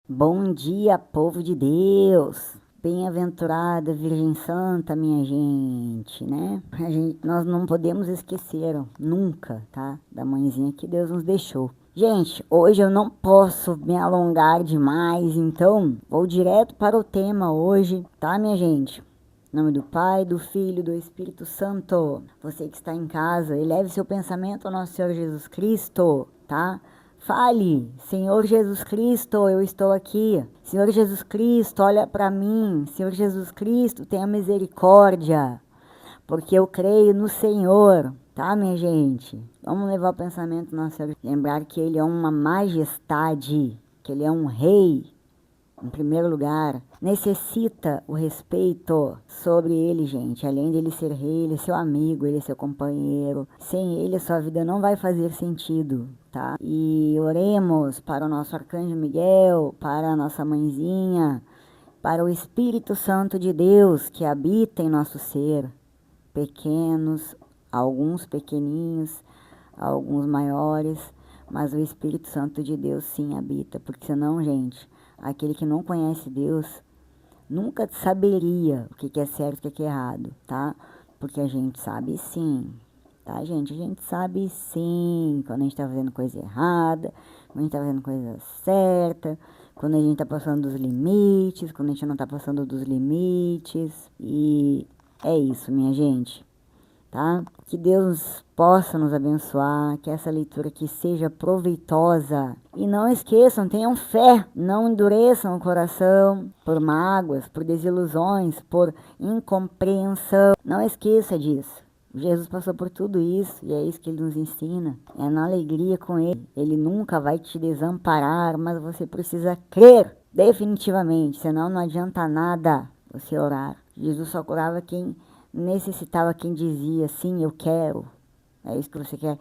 Bom dia, povo de Deus! Bem-aventurada Virgem Santa, minha gente, né? Nós não podemos esquecer, ó, nunca, tá? Da mãezinha que Deus nos deixou. Gente, hoje eu não posso me alongar demais, então vou direto para o tema hoje, tá, minha gente? Em nome do Pai, do Filho e do Espírito Santo. Você que está em casa, eleve seu pensamento ao nosso Senhor Jesus Cristo, tá? Fale, Senhor Jesus Cristo, eu estou aqui. Senhor Jesus Cristo, olha para mim. Senhor Jesus Cristo, tenha misericórdia, porque eu creio no Senhor, tá, minha gente? Vamos levar o pensamento nosso, lembrar que Ele é uma majestade, que Ele é um rei. Em primeiro lugar, necessita o respeito sobre ele, gente. Além dele ser rei, ele é seu amigo, ele é seu companheiro. Sem ele, a sua vida não vai fazer sentido, tá? E oremos para o nosso arcanjo Miguel, para a nossa mãezinha, para o Espírito Santo de Deus que habita em nosso ser. Pequenos, alguns pequeninhos, alguns maiores, mas o Espírito Santo de Deus sim habita, porque senão, gente, aquele que não conhece Deus nunca saberia o que é certo e o que é errado, tá? Porque a gente sabe sim, tá, gente? A gente sabe sim quando a gente tá fazendo coisa errada, quando a gente tá fazendo coisa certa, quando a gente tá passando dos limites, quando a gente não tá passando dos limites. E é isso, minha gente, tá? Que Deus possa nos abençoar, que essa leitura aqui seja proveitosa. E não esqueçam, tenham fé, não endureçam o coração por mágoas, por desilusões, por incompreensão. Não esqueça disso. Jesus passou por tudo isso e é isso que ele nos ensina. É na alegria com ele. Ele nunca vai te desamparar, mas você precisa crer definitivamente, senão não adianta nada você orar. Jesus só curava quem necessitava, quem dizia, sim, eu quero. É isso que você quer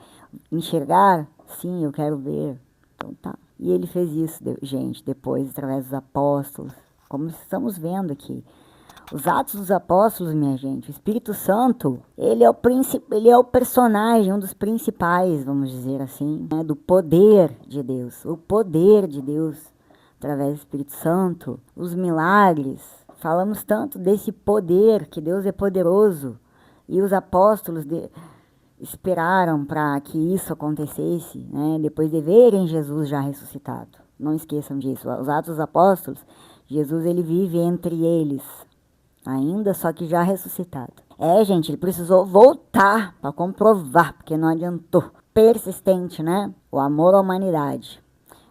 enxergar? Sim, eu quero ver. Então tá. E ele fez isso, gente, depois, através dos apóstolos, como estamos vendo aqui. Os Atos dos Apóstolos, minha gente, o Espírito Santo, ele é o personagem, um dos principais, vamos dizer assim, né, do poder de Deus. O poder de Deus, através do Espírito Santo, os milagres. Falamos tanto desse poder, que Deus é poderoso, e os apóstolos esperaram para que isso acontecesse, né, depois de verem Jesus já ressuscitado. Não esqueçam disso. Os Atos dos Apóstolos, Jesus ele vive entre eles ainda, só que já ressuscitado. Gente, ele precisou voltar para comprovar, porque não adiantou. Persistente, né? O amor à humanidade.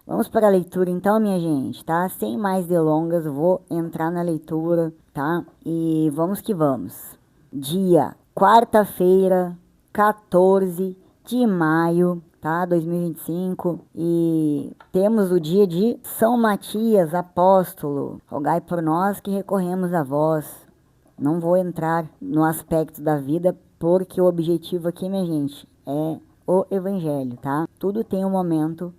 Vamos para a leitura então, minha gente, tá? Sem mais delongas, eu vou entrar na leitura, tá? E vamos que vamos. Dia, quarta-feira, 14 de maio, tá? 2025. E temos o dia de São Matias, apóstolo. Rogai por nós que recorremos a vós. Não vou entrar no aspecto da vida, porque o objetivo aqui, minha gente, é o evangelho, tá? Tudo tem um momento,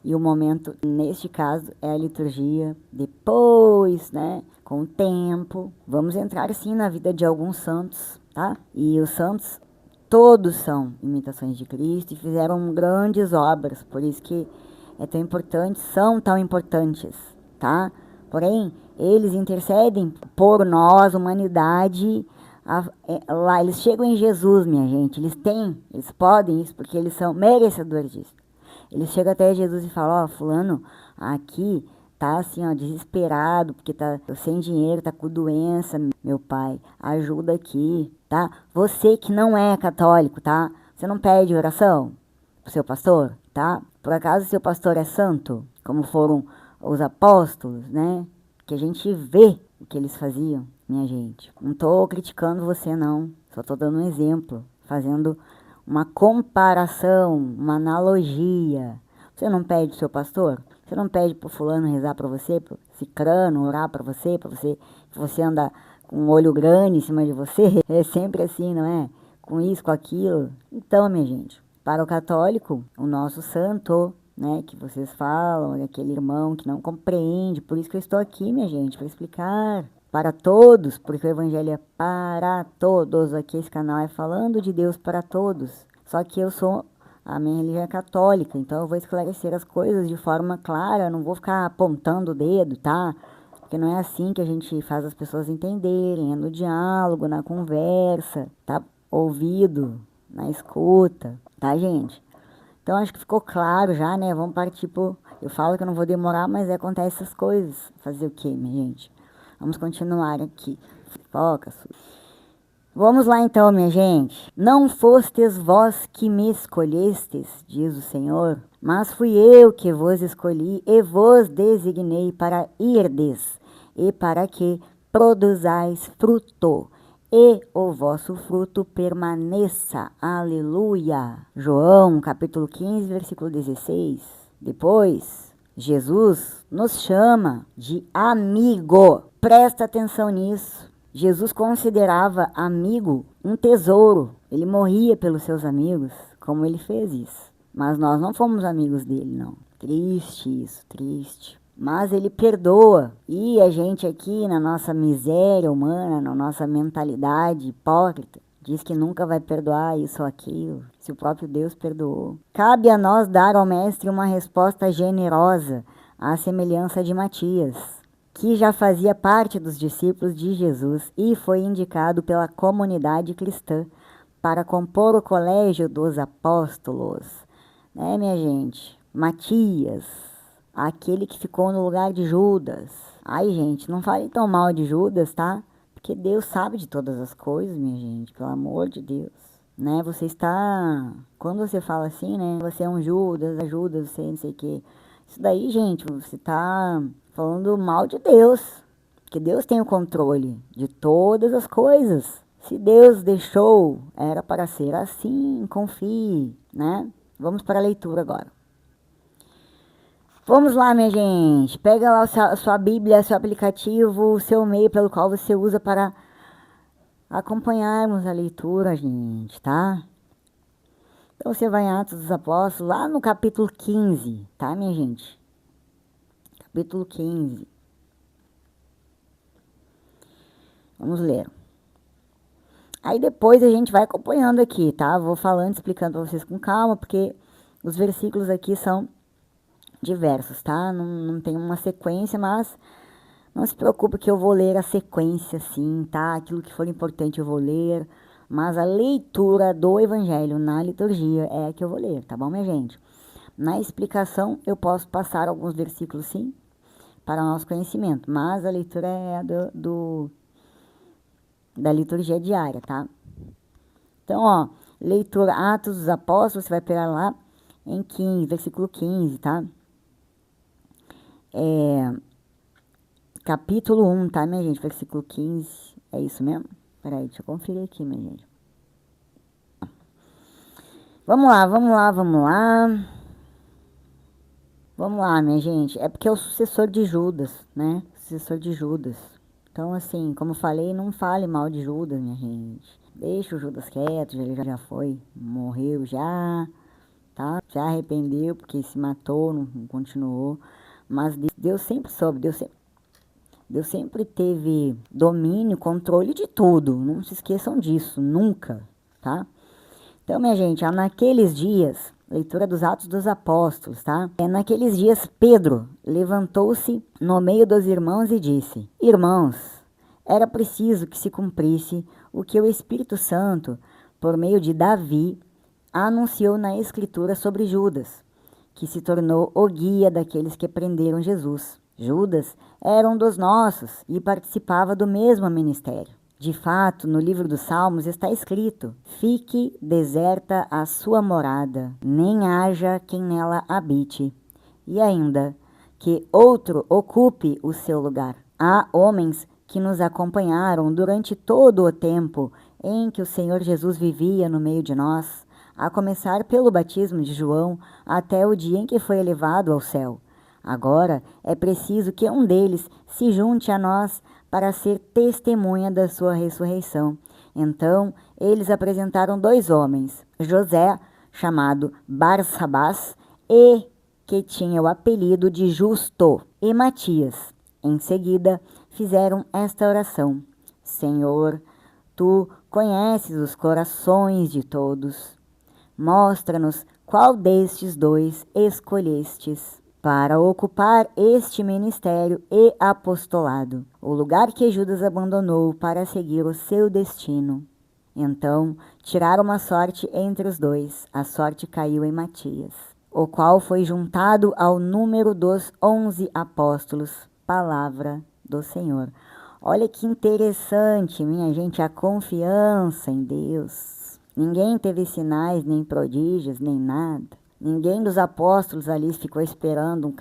e o momento, neste caso, é a liturgia. Depois, né, com o tempo, vamos entrar sim na vida de alguns santos, tá? E os santos, todos são imitações de Cristo e fizeram grandes obras, por isso que é tão importante, são tão importantes, tá? Porém, eles intercedem por nós, humanidade, lá, eles chegam em Jesus, minha gente, eles podem isso, porque eles são merecedores disso. Eles chegam até Jesus e falam, ó, fulano, aqui tá assim, ó, desesperado, porque tá sem dinheiro, tá com doença, meu pai, ajuda aqui, tá? Você que não é católico, tá? Você não pede oração pro seu pastor, tá? Por acaso seu pastor é santo, como foram os apóstolos, né? Que a gente vê o que eles faziam, minha gente. Não tô criticando você, não. Só tô dando um exemplo, fazendo uma comparação, uma analogia. Você não pede pro seu pastor? Você não pede pro fulano rezar para você, pro cicrano orar para você, que você anda com um olho grande em cima de você? É sempre assim, não é? Com isso, com aquilo. Então, minha gente, para o católico, o nosso santo, né, que vocês falam, é aquele irmão que não compreende, por isso que eu estou aqui, minha gente, para explicar para todos, porque o evangelho é para todos. Aqui esse canal é falando de Deus para todos. Só que eu sou a minha religião é católica, então eu vou esclarecer as coisas de forma clara, não vou ficar apontando o dedo, tá? Porque não é assim que a gente faz as pessoas entenderem, é no diálogo, na conversa, tá? Ouvido, na escuta, tá, gente? Então acho que ficou claro já, né? Vamos partir pro... Eu falo que eu não vou demorar, mas acontece essas coisas. Fazer o quê, minha gente? Vamos continuar aqui. Foca. Vamos lá então, minha gente. Não fostes vós que me escolhestes, diz o Senhor, mas fui eu que vos escolhi e vos designei para irdes e para que produzais fruto e o vosso fruto permaneça. Aleluia. João, capítulo 15, versículo 16. Depois, Jesus nos chama de amigo. Presta atenção nisso. Jesus considerava amigo um tesouro. Ele morria pelos seus amigos, como ele fez isso. Mas nós não fomos amigos dele, não. Triste isso, triste. Mas ele perdoa. E a gente aqui, na nossa miséria humana, na nossa mentalidade hipócrita, diz que nunca vai perdoar isso ou aquilo, se o próprio Deus perdoou. Cabe a nós dar ao Mestre uma resposta generosa, à semelhança de Matias, que já fazia parte dos discípulos de Jesus e foi indicado pela comunidade cristã para compor o colégio dos apóstolos. Né, minha gente? Matias, aquele que ficou no lugar de Judas. Ai, gente, não fale tão mal de Judas, tá? Porque Deus sabe de todas as coisas, minha gente, pelo amor de Deus. Né, você está... Quando você fala assim, né, você é um Judas, ajuda você, não sei o quê. Isso daí, gente, você tá falando mal de Deus. Porque Deus tem o controle de todas as coisas. Se Deus deixou, era para ser assim, confie, né? Vamos para a leitura agora. Vamos lá, minha gente. Pega lá a sua Bíblia, seu aplicativo, o seu e-mail pelo qual você usa para acompanharmos a leitura, gente, tá? Então você vai em Atos dos Apóstolos, lá no capítulo 15, tá, minha gente? Capítulo 15. Vamos ler. Aí depois a gente vai acompanhando aqui, tá? Vou falando, explicando para vocês com calma, porque os versículos aqui são diversos, tá? Não tem uma sequência, mas não se preocupe que eu vou ler a sequência, sim, tá? Aquilo que for importante eu vou ler, mas a leitura do Evangelho na liturgia é a que eu vou ler, tá bom, minha gente? Na explicação eu posso passar alguns versículos, sim, para o nosso conhecimento, mas a leitura é da liturgia diária, tá? Então, ó, leitura Atos dos Apóstolos, você vai pegar lá em 15, versículo 15, tá? Capítulo 1, tá, minha gente? Versículo 15, é isso mesmo? Peraí, deixa eu conferir aqui, minha gente. Vamos lá. Vamos lá, minha gente. É porque é o sucessor de Judas, né? Sucessor de Judas. Então, assim, como eu falei, não fale mal de Judas, minha gente. Deixa o Judas quieto, ele já foi, morreu já, tá? Já arrependeu porque se matou, não continuou. Mas Deus sempre soube, Deus sempre teve domínio, controle de tudo. Não se esqueçam disso, nunca, tá? Então, minha gente, naqueles dias, leitura dos Atos dos Apóstolos, tá? Naqueles dias, Pedro levantou-se no meio dos irmãos e disse: Irmãos, era preciso que se cumprisse o que o Espírito Santo, por meio de Davi, anunciou na Escritura sobre Judas, que se tornou o guia daqueles que prenderam Jesus. Judas era um dos nossos e participava do mesmo ministério. De fato, no livro dos Salmos está escrito: fique deserta a sua morada, nem haja quem nela habite. E ainda, que outro ocupe o seu lugar. Há homens que nos acompanharam durante todo o tempo em que o Senhor Jesus vivia no meio de nós, a começar pelo batismo de João até o dia em que foi elevado ao céu. Agora é preciso que um deles se junte a nós para ser testemunha da sua ressurreição. Então, eles apresentaram 2 homens, José, chamado Barsabás, e que tinha o apelido de Justo, e Matias. Em seguida, fizeram esta oração: Senhor, tu conheces os corações de todos. Mostra-nos qual destes dois escolhestes para ocupar este ministério e apostolado, o lugar que Judas abandonou para seguir o seu destino? Então, tiraram uma sorte entre os dois. A sorte caiu em Matias, o qual foi juntado ao número dos 11 apóstolos. Palavra do Senhor. Olha que interessante, minha gente, a confiança em Deus. Ninguém teve sinais, nem prodígios, nem nada. Ninguém dos apóstolos ali ficou esperando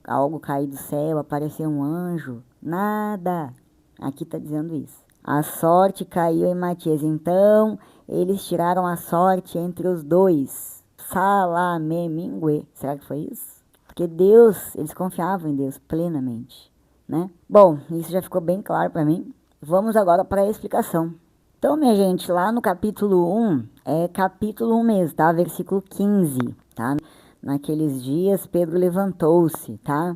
algo cair do céu, aparecer um anjo. Nada. Aqui está dizendo isso. A sorte caiu em Matias. Então, eles tiraram a sorte entre os dois. Salame mingue. Será que foi isso? Porque Deus, eles confiavam em Deus plenamente, né? Bom, isso já ficou bem claro para mim. Vamos agora para a explicação. Então, minha gente, lá no capítulo 1, é capítulo 1 mesmo, tá? Versículo 15, tá? Naqueles dias, Pedro levantou-se, tá?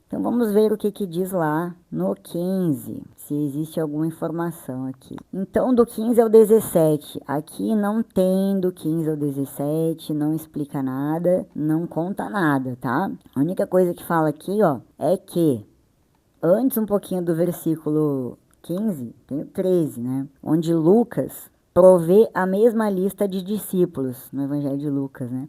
Então, vamos ver o que diz lá no 15, se existe alguma informação aqui. Então, do 15 ao 17, aqui não tem do 15 ao 17, não explica nada, não conta nada, tá? A única coisa que fala aqui, ó, é que antes um pouquinho do versículo 15, tem o 13, né? Onde Lucas provê a mesma lista de discípulos no Evangelho de Lucas, né?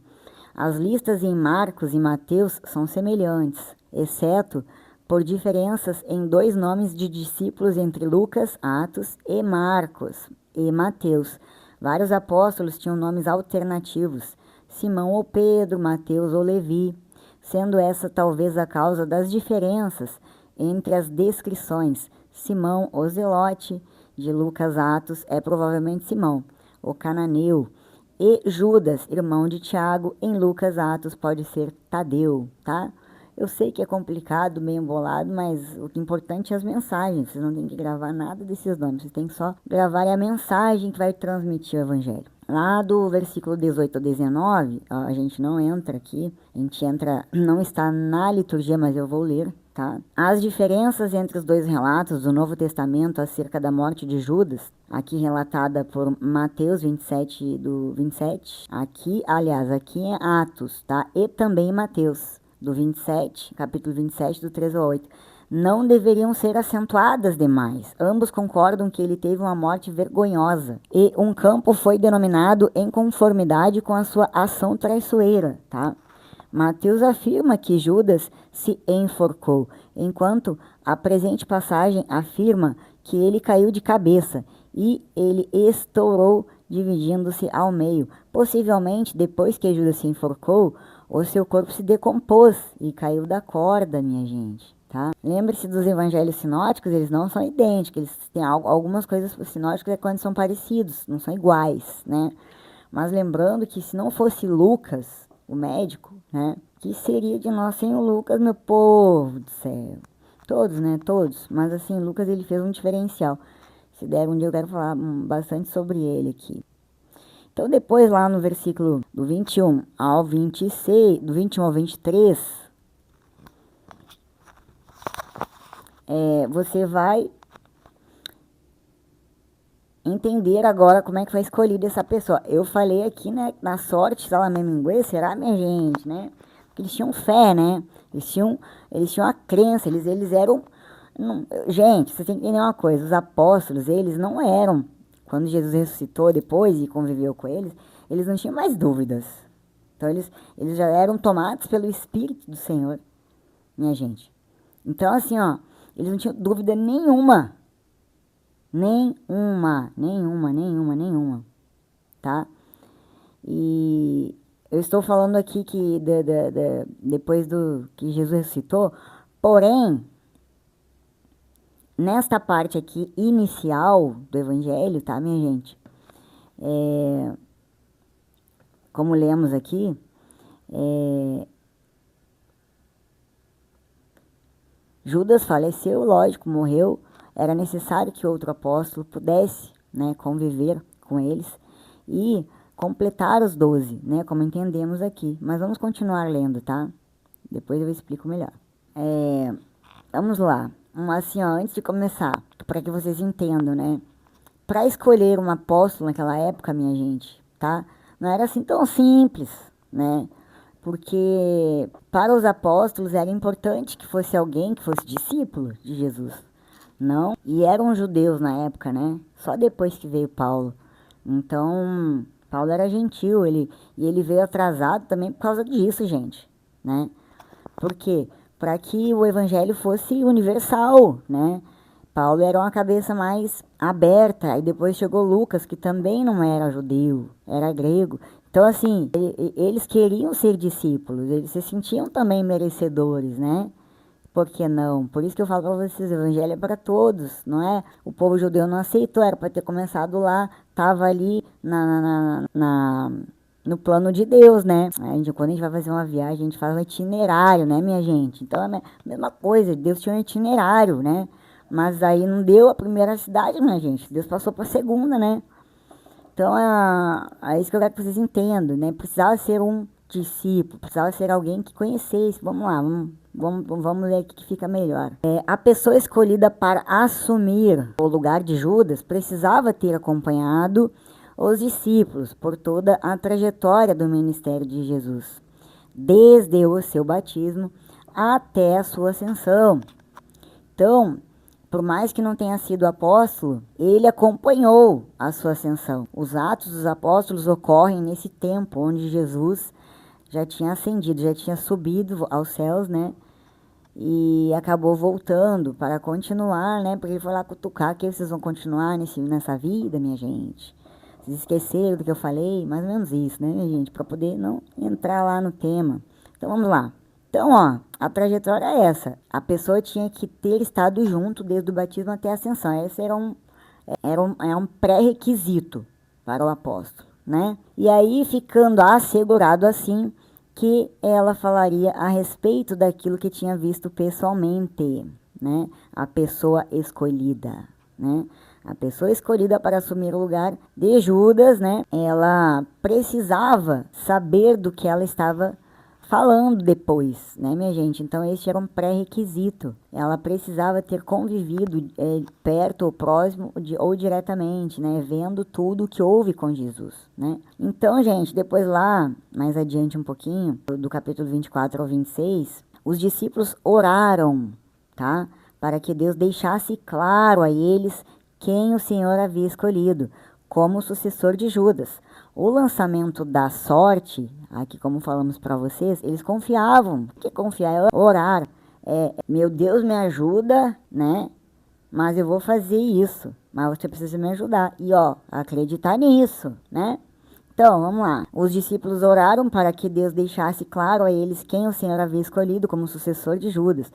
As listas em Marcos e Mateus são semelhantes, exceto por diferenças em dois nomes de discípulos entre Lucas, Atos, e Marcos e Mateus. Vários apóstolos tinham nomes alternativos, Simão ou Pedro, Mateus ou Levi, sendo essa talvez a causa das diferenças entre as descrições. Simão, o Zelote, de Lucas, Atos, é provavelmente Simão, o cananeu, e Judas, irmão de Tiago, em Lucas, Atos, pode ser Tadeu, tá? Eu sei que é complicado, meio embolado, mas o que é importante é as mensagens. Vocês não tem que gravar nada desses nomes, vocês têm que só gravar a mensagem que vai transmitir o evangelho. Lá do versículo 18 ao 19, a gente não entra aqui, a gente entra, não está na liturgia, mas eu vou ler, tá? As diferenças entre os dois relatos do Novo Testamento acerca da morte de Judas, aqui relatada por Mateus 27, do 27, aqui é Atos, tá? E também Mateus, do 27, capítulo 27, do 3 ao 8. Não deveriam ser acentuadas demais. Ambos concordam que ele teve uma morte vergonhosa e um campo foi denominado em conformidade com a sua ação traiçoeira, tá? Mateus afirma que Judas se enforcou, enquanto a presente passagem afirma que ele caiu de cabeça e ele estourou, dividindo-se ao meio. Possivelmente, depois que Judas se enforcou, o seu corpo se decompôs e caiu da corda, minha gente. Tá? Lembre-se dos evangelhos sinóticos, eles não são idênticos, eles têm algumas coisas sinóticas é quando são parecidos, não são iguais, né? Mas lembrando que se não fosse Lucas, o médico, né? Que seria de nós sem o Lucas, meu povo do céu? Todos, né? Todos. Mas assim, Lucas ele fez um diferencial. Se der um dia eu quero falar bastante sobre ele aqui. Então depois lá no versículo do 21 ao 26, do 21 ao 23, você vai entender agora como é que foi escolhida essa pessoa. Eu falei aqui, né, na sorte, Salame mingue, será, minha gente, né? Porque eles tinham fé, né? Eles tinham a crença, eles eram... Não, gente, você tem que entender uma coisa, os apóstolos, eles não eram, quando Jesus ressuscitou depois e conviveu com eles não tinham mais dúvidas. Então, eles já eram tomados pelo Espírito do Senhor, minha gente. Então, assim, ó, eles não tinham dúvida nenhuma. Nenhuma, tá? E eu estou falando aqui que depois do que Jesus ressuscitou, porém, nesta parte aqui inicial do Evangelho, tá, minha gente? Como lemos aqui, Judas faleceu, lógico, morreu. Era necessário que outro apóstolo pudesse, né, conviver com eles e completar os 12, né, como entendemos aqui. Mas vamos continuar lendo, tá? Depois eu explico melhor. Vamos lá. Assim, ó, antes de começar, para que vocês entendam, né? Para escolher um apóstolo naquela época, minha gente, tá? Não era assim tão simples, né? Porque para os apóstolos era importante que fosse alguém que fosse discípulo de Jesus, não? E eram judeus na época, né? Só depois que veio Paulo. Então, Paulo era gentil, e ele veio atrasado também por causa disso, gente, né? Por quê? Para que o evangelho fosse universal, né? Paulo era uma cabeça mais aberta, e depois chegou Lucas, que também não era judeu, era grego. Então, assim, eles queriam ser discípulos, eles se sentiam também merecedores, né? Por que não? Por isso que eu falo para vocês, o evangelho é para todos, não é? O povo judeu não aceitou, era para ter começado lá, estava ali no plano de Deus, né? Quando a gente vai fazer uma viagem, a gente faz um itinerário, né, minha gente? Então é a mesma coisa, Deus tinha um itinerário, né? Mas aí não deu a primeira cidade, minha gente. Deus passou para a segunda, né? Então é isso que eu quero que vocês entendam, né? Precisava ser um discípulo, precisava ser alguém que conhecesse. Vamos lá, vamos ler aqui que fica melhor. A pessoa escolhida para assumir o lugar de Judas precisava ter acompanhado os discípulos por toda a trajetória do ministério de Jesus, desde o seu batismo até a sua ascensão. Então, por mais que não tenha sido apóstolo, ele acompanhou a sua ascensão. Os Atos dos Apóstolos ocorrem nesse tempo onde Jesus já tinha ascendido, já tinha subido aos céus, né? E acabou voltando para continuar, né? Porque ele foi lá cutucar que vocês vão continuar nessa vida, minha gente. Vocês esqueceram do que eu falei? Mais ou menos isso, né, minha gente? Para poder não entrar lá no tema. Então, vamos lá. Então, ó, a trajetória é essa. A pessoa tinha que ter estado junto desde o batismo até a ascensão. Esse era um pré-requisito para o apóstolo, né? E aí, ficando assegurado assim, que ela falaria a respeito daquilo que tinha visto pessoalmente, né? A pessoa escolhida, né? A pessoa escolhida para assumir o lugar de Judas, né? Ela precisava saber do que ela estava falando depois, né, minha gente? Então, esse era um pré-requisito. Ela precisava ter convivido perto ou próximo ou diretamente, né, vendo tudo o que houve com Jesus, né? Então, gente, depois lá, mais adiante um pouquinho, do capítulo 24 ao 26, os discípulos oraram, tá? Para que Deus deixasse claro a eles quem o Senhor havia escolhido como sucessor de Judas. O lançamento da sorte, aqui como falamos para vocês, eles confiavam. Que confiar é orar. Meu Deus me ajuda, né? Mas eu vou fazer isso. Mas você precisa me ajudar. E ó, acreditar nisso, né? Então, vamos lá. Os discípulos oraram para que Deus deixasse claro a eles quem o Senhor havia escolhido como sucessor de Judas.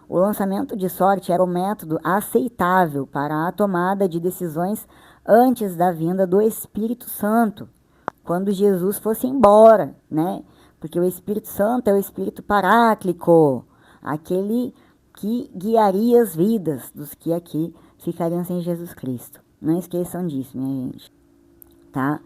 O lançamento de sorte era um método aceitável para a tomada de decisões antes da vinda do Espírito Santo, quando Jesus fosse embora, né? Porque o Espírito Santo é o Espírito Paráclico, aquele que guiaria as vidas dos que aqui ficariam sem Jesus Cristo. Não esqueçam disso, minha gente, tá?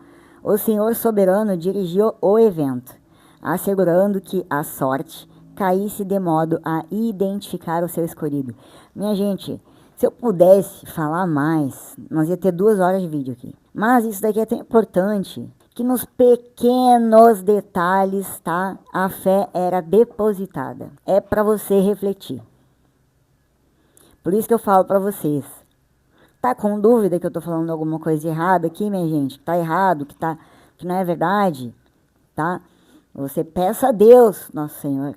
O Senhor soberano dirigiu o evento, assegurando que a sorte caísse de modo a identificar o seu escolhido. Minha gente, se eu pudesse falar mais, nós ia ter 2 horas de vídeo aqui. Mas isso daqui é tão importante que nos pequenos detalhes, tá? A fé era depositada. É para você refletir. Por isso que eu falo para vocês. Tá com dúvida que eu tô falando alguma coisa errada aqui, minha gente? Que tá errado, que não é verdade, tá? Você peça a Deus, nosso Senhor.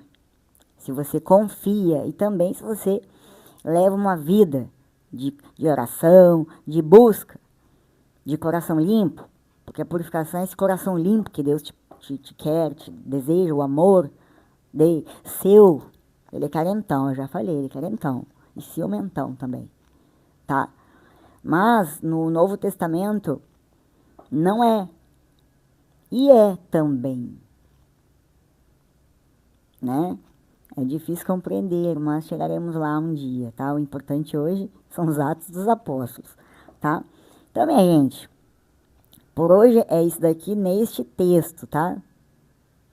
Se você confia e também se você leva uma vida de oração, de busca, de coração limpo, porque a purificação é esse coração limpo que Deus te quer, te deseja, o amor seu. Ele é carentão, eu já falei, ele é carentão e ciumentão também, tá? Mas no Novo Testamento não é, e é também, né? É difícil compreender, mas chegaremos lá um dia, tá? O importante hoje são os Atos dos Apóstolos, tá? Então, minha gente, por hoje é isso daqui neste texto, tá?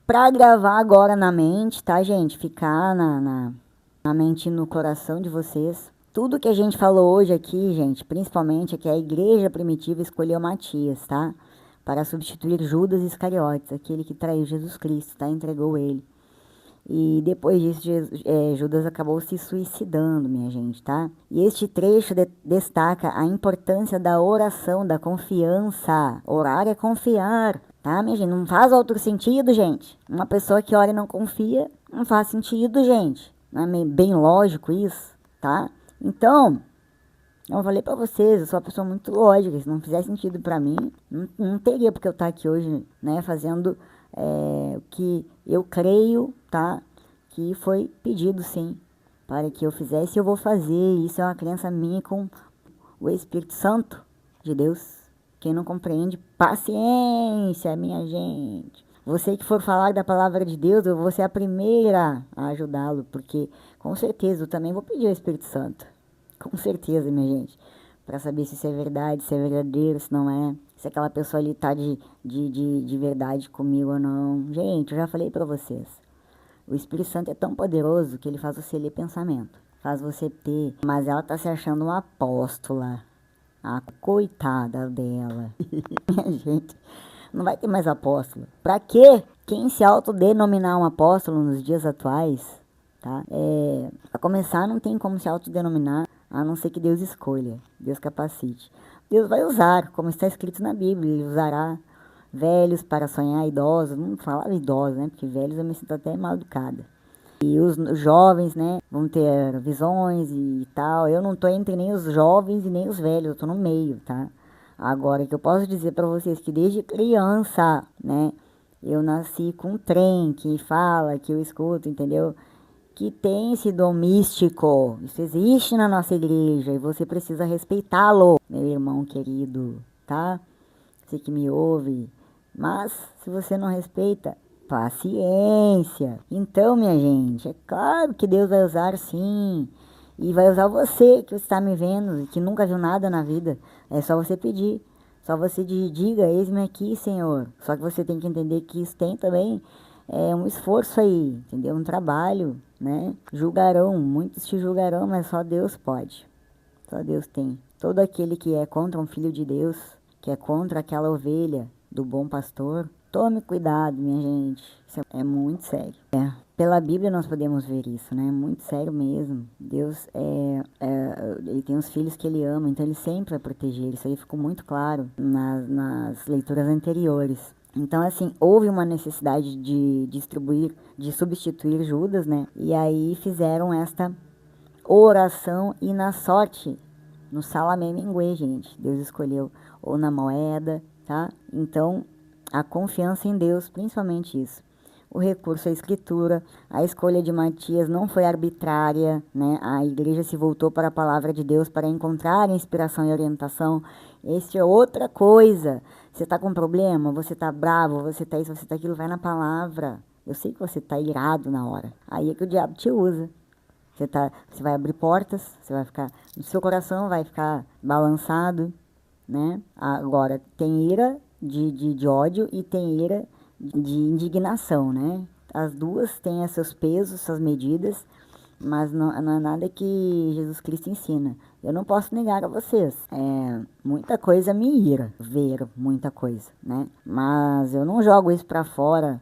Pra gravar agora na mente, tá, gente? Ficar na mente e no coração de vocês. Tudo que a gente falou hoje aqui, gente, principalmente é que a igreja primitiva escolheu Matias, tá? para substituir Judas Iscariotes, aquele que traiu Jesus Cristo, tá? Entregou ele. E depois disso, Judas acabou se suicidando, minha gente, tá? E este trecho destaca a importância da oração, da confiança. Orar é confiar, tá, minha gente? Não faz outro sentido, gente. Uma pessoa que ora e não confia, não faz sentido, gente. Não é bem lógico isso, tá? Então, eu falei pra vocês, eu sou uma pessoa muito lógica. Se não fizer sentido pra mim, não teria porque eu estar aqui hoje, né, fazendo o que eu creio, tá, que foi pedido sim, para que eu fizesse, eu vou fazer. Isso é uma crença minha com o Espírito Santo de Deus. Quem não compreende, paciência, minha gente. Você que for falar da palavra de Deus, eu vou ser a primeira a ajudá-lo, porque com certeza eu também vou pedir ao Espírito Santo. Com certeza, minha gente. Para saber se isso é verdade, se é verdadeiro, se não é. Se aquela pessoa ali tá de verdade comigo ou não. Gente, eu já falei para vocês. O Espírito Santo é tão poderoso que ele faz você ler pensamento. Faz você ter. Mas ela tá se achando uma apóstola. Ah, coitada dela. Minha gente, não vai ter mais apóstolo. Pra quê? Quem se autodenominar um apóstolo nos dias atuais, tá? A começar, não tem como se autodenominar, a não ser que Deus escolha, Deus capacite. Deus vai usar, como está escrito na Bíblia, ele usará velhos para sonhar, idosos. Não falava idosos, né? Porque velhos eu me sinto até mal educada. E os jovens, né, vão ter visões e tal. Eu não tô entre nem os jovens e nem os velhos, eu tô no meio, tá? Agora, que eu posso dizer para vocês que desde criança, né, eu nasci com um trem que fala, que eu escuto, entendeu? Que tem esse dom místico. Isso existe na nossa igreja e você precisa respeitá-lo, meu irmão querido, tá? Você que me ouve. Mas, se você não respeita, paciência. Então, minha gente, é claro que Deus vai usar sim. E vai usar você que está me vendo, que nunca viu nada na vida. É só você pedir. Só você diga, eis-me aqui, Senhor. Só que você tem que entender que isso tem também um esforço aí, entendeu? Um trabalho, né? Julgarão, muitos te julgarão, mas só Deus pode. Só Deus tem. Todo aquele que é contra um filho de Deus, que é contra aquela ovelha do bom pastor, tome cuidado, minha gente. Isso é muito sério. Pela Bíblia nós podemos ver isso, né? Muito sério mesmo. Deus, ele tem os filhos que ele ama, então ele sempre vai proteger. Isso aí ficou muito claro nas leituras anteriores. Então, assim, houve uma necessidade de substituir Judas, né? E aí fizeram esta oração e na sorte, no Salamé Minguê, gente. Deus escolheu, ou na moeda, tá? Então, a confiança em Deus, principalmente isso. O recurso à escritura, a escolha de Matias não foi arbitrária, né? A igreja se voltou para a palavra de Deus para encontrar inspiração e orientação. Isso é outra coisa. Você está com problema, você está bravo, você está isso, você está aquilo, vai na palavra. Eu sei que você está irado na hora. Aí é que o diabo te usa. Você vai abrir portas, você vai ficar, o seu coração vai ficar balançado, né? Agora, tem ira de ódio e tem ira de indignação, né? As duas têm seus pesos, suas medidas, mas não é nada que Jesus Cristo ensina. Eu não posso negar a vocês. Muita coisa me ira, ver muita coisa, né? Mas eu não jogo isso pra fora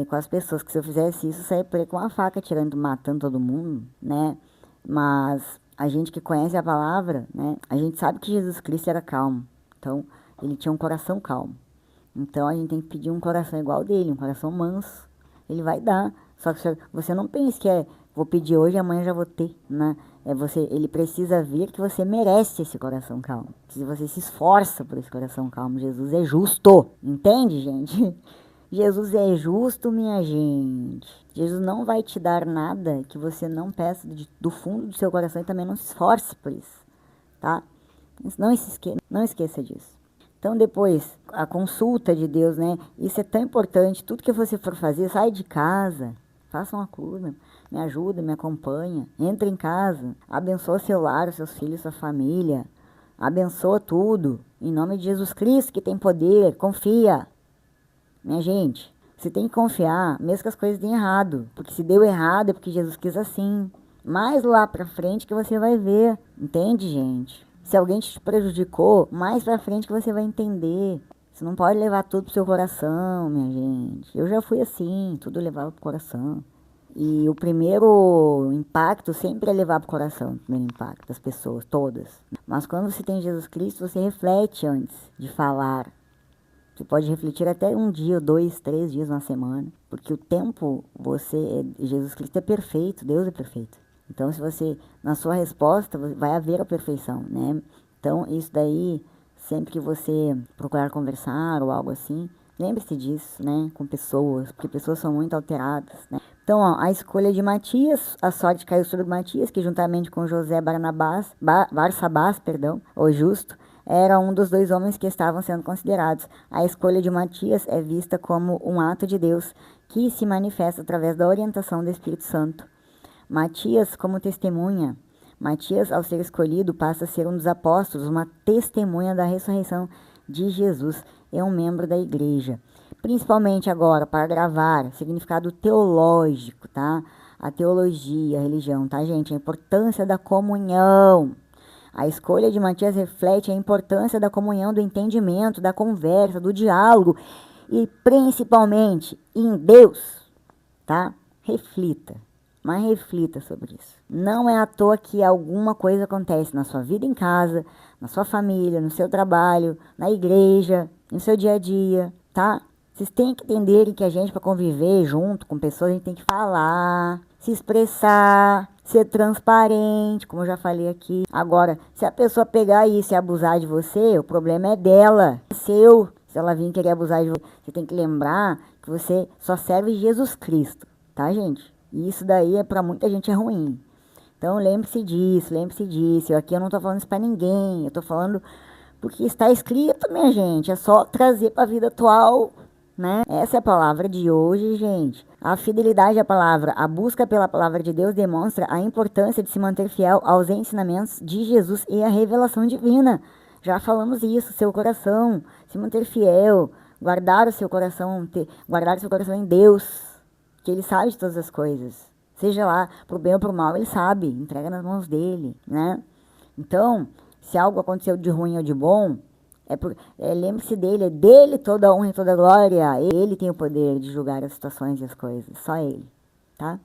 com as pessoas, que se eu fizesse isso, eu saia por aí com uma faca matando todo mundo, né? Mas a gente que conhece a palavra, né? A gente sabe que Jesus Cristo era calmo. Então, ele tinha um coração calmo. Então, a gente tem que pedir um coração igual dele, um coração manso. Ele vai dar. Só que você não pense que vou pedir hoje e amanhã já vou ter, né? Ele precisa ver que você merece esse coração calmo. Se você se esforça por esse coração calmo, Jesus é justo. Entende, gente? Jesus é justo, minha gente. Jesus não vai te dar nada que você não peça do fundo do seu coração e também não se esforce por isso, tá? Não esqueça disso. Então, depois, a consulta de Deus, né? Isso é tão importante. Tudo que você for fazer, sai de casa, faça uma coisa, me ajuda, me acompanha. Entra em casa, abençoa seu lar, seus filhos, sua família. Abençoa tudo. Em nome de Jesus Cristo, que tem poder. Confia. Minha gente, você tem que confiar, mesmo que as coisas deem errado. Porque se deu errado é porque Jesus quis assim. Mais lá pra frente que você vai ver. Entende, gente? Se alguém te prejudicou, mais pra frente que você vai entender. Você não pode levar tudo pro seu coração, minha gente. Eu já fui assim, tudo eu levava pro coração. E o primeiro impacto sempre é levar pro coração, o primeiro impacto das pessoas, todas. Mas quando você tem Jesus Cristo, você reflete antes de falar. Você pode refletir até um dia, 2, 3 dias, uma semana. Porque o tempo, Jesus Cristo é perfeito, Deus é perfeito. Então, se você, na sua resposta, vai haver a perfeição, né? Então, isso daí, sempre que você procurar conversar ou algo assim, lembre-se disso, né? Com pessoas, porque pessoas são muito alteradas, né? Então, ó, a escolha de Matias, a sorte caiu sobre Matias, que juntamente com José Barsabás, o justo, era um dos 2 homens que estavam sendo considerados. A escolha de Matias é vista como um ato de Deus que se manifesta através da orientação do Espírito Santo. Matias como testemunha. Matias, ao ser escolhido, passa a ser um dos apóstolos, uma testemunha da ressurreição de Jesus e um membro da igreja. Principalmente agora, para gravar, significado teológico, tá? A teologia, a religião, tá, gente? A importância da comunhão. A escolha de Matias reflete a importância da comunhão, do entendimento, da conversa, do diálogo e principalmente em Deus, tá? Reflita, mas reflita sobre isso. Não é à toa que alguma coisa acontece na sua vida em casa, na sua família, no seu trabalho, na igreja, no seu dia a dia, tá? Vocês têm que entender que a gente, para conviver junto com pessoas, a gente tem que falar, se expressar, ser transparente, como eu já falei aqui. Agora, se a pessoa pegar isso e abusar de você, o problema é dela, é seu. Se ela vir querer abusar de você, você tem que lembrar que você só serve Jesus Cristo, tá, gente? E isso daí é para muita gente é ruim. Então, lembre-se disso, lembre-se disso. Aqui eu não tô falando isso para ninguém, eu tô falando porque está escrito, minha gente. É só trazer para a vida atual, né? Essa é a palavra de hoje, gente. A fidelidade à palavra, a busca pela palavra de Deus demonstra a importância de se manter fiel aos ensinamentos de Jesus e à revelação divina. Já falamos isso, seu coração, se manter fiel, guardar o seu coração em Deus, que Ele sabe de todas as coisas. Seja lá pro bem ou pro mal, Ele sabe, entrega nas mãos dele, né? Então, se algo aconteceu de ruim ou de bom, lembre-se dele, é dele toda a honra e toda a glória. Ele tem o poder de julgar as situações e as coisas, só ele, tá?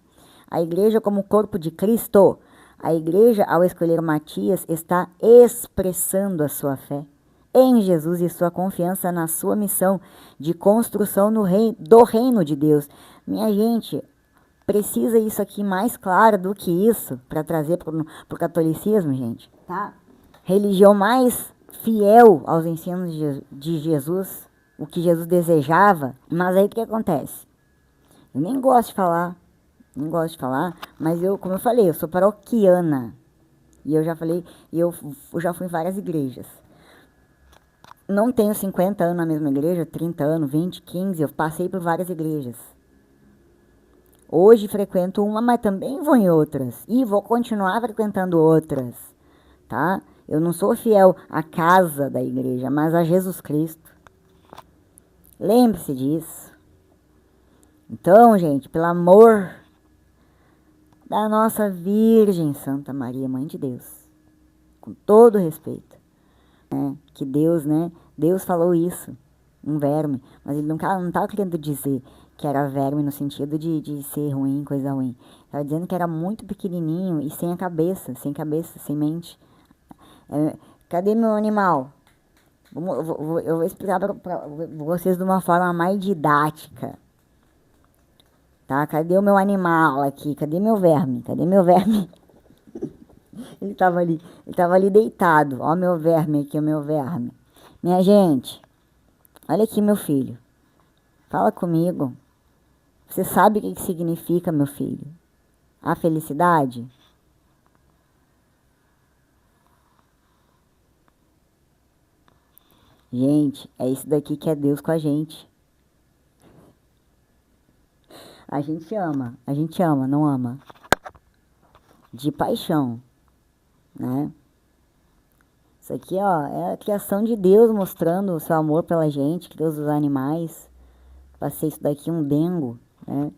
A igreja como corpo de Cristo, a igreja ao escolher Matias está expressando a sua fé em Jesus e sua confiança na sua missão de construção do reino de Deus. Minha gente, precisa isso aqui mais claro do que isso para trazer para o catolicismo, gente, tá? Religião mais fiel aos ensinos de Jesus, o que Jesus desejava. Mas aí o que acontece? Eu nem gosto de falar, mas como eu falei, eu sou paroquiana. E eu já falei, eu já fui em várias igrejas. Não tenho 50 anos na mesma igreja, 30 anos, 20, 15, eu passei por várias igrejas. Hoje frequento uma, mas também vou em outras. E vou continuar frequentando outras, tá? Eu não sou fiel à casa da igreja, mas a Jesus Cristo. Lembre-se disso. Então, gente, pelo amor da nossa Virgem Santa Maria, Mãe de Deus, com todo respeito, né? Que Deus, né? Deus falou isso, um verme, mas ele não estava querendo dizer que era verme no sentido de ser ruim, coisa ruim. Estava dizendo que era muito pequenininho e sem cabeça, sem mente. Cadê meu animal? Eu vou explicar para vocês de uma forma mais didática. Tá? Cadê o meu animal aqui? Cadê meu verme? Ele tava ali deitado. Ó meu verme aqui, o meu verme. Minha gente, olha aqui meu filho. Fala comigo. Você sabe o que significa, meu filho? A felicidade? Gente, é isso daqui que é Deus com a gente. A gente ama, não ama. De paixão, né? Isso aqui, ó, é a criação de Deus mostrando o seu amor pela gente, que Deus dos animais. Passei isso daqui, um dengo, né?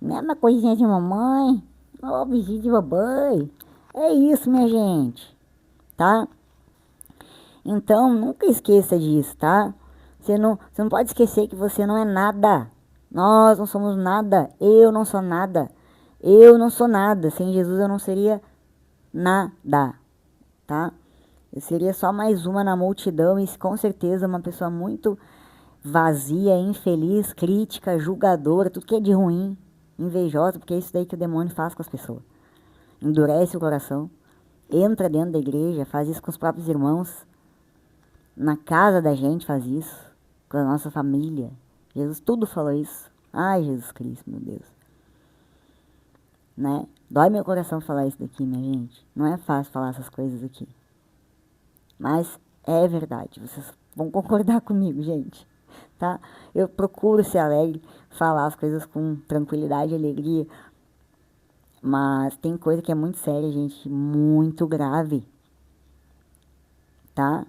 Mesma coisinha de mamãe, ó, beijinho de babai. É isso, minha gente, tá? Então, nunca esqueça disso, tá? Você não pode esquecer que você não é nada. Nós não somos nada. Eu não sou nada. Eu não sou nada. Sem Jesus eu não seria nada, tá? Eu seria só mais uma na multidão e com certeza uma pessoa muito vazia, infeliz, crítica, julgadora, tudo que é de ruim, invejosa, porque é isso daí que o demônio faz com as pessoas. Endurece o coração, entra dentro da igreja, faz isso com os próprios irmãos, na casa da gente faz isso, com a nossa família. Jesus tudo falou isso. Ai, Jesus Cristo, meu Deus. Né? Dói meu coração falar isso daqui, minha gente. Não é fácil falar essas coisas aqui. Mas é verdade. Vocês vão concordar comigo, gente. Tá? Eu procuro ser alegre, falar as coisas com tranquilidade e alegria. Mas tem coisa que é muito séria, gente. Muito grave. Tá?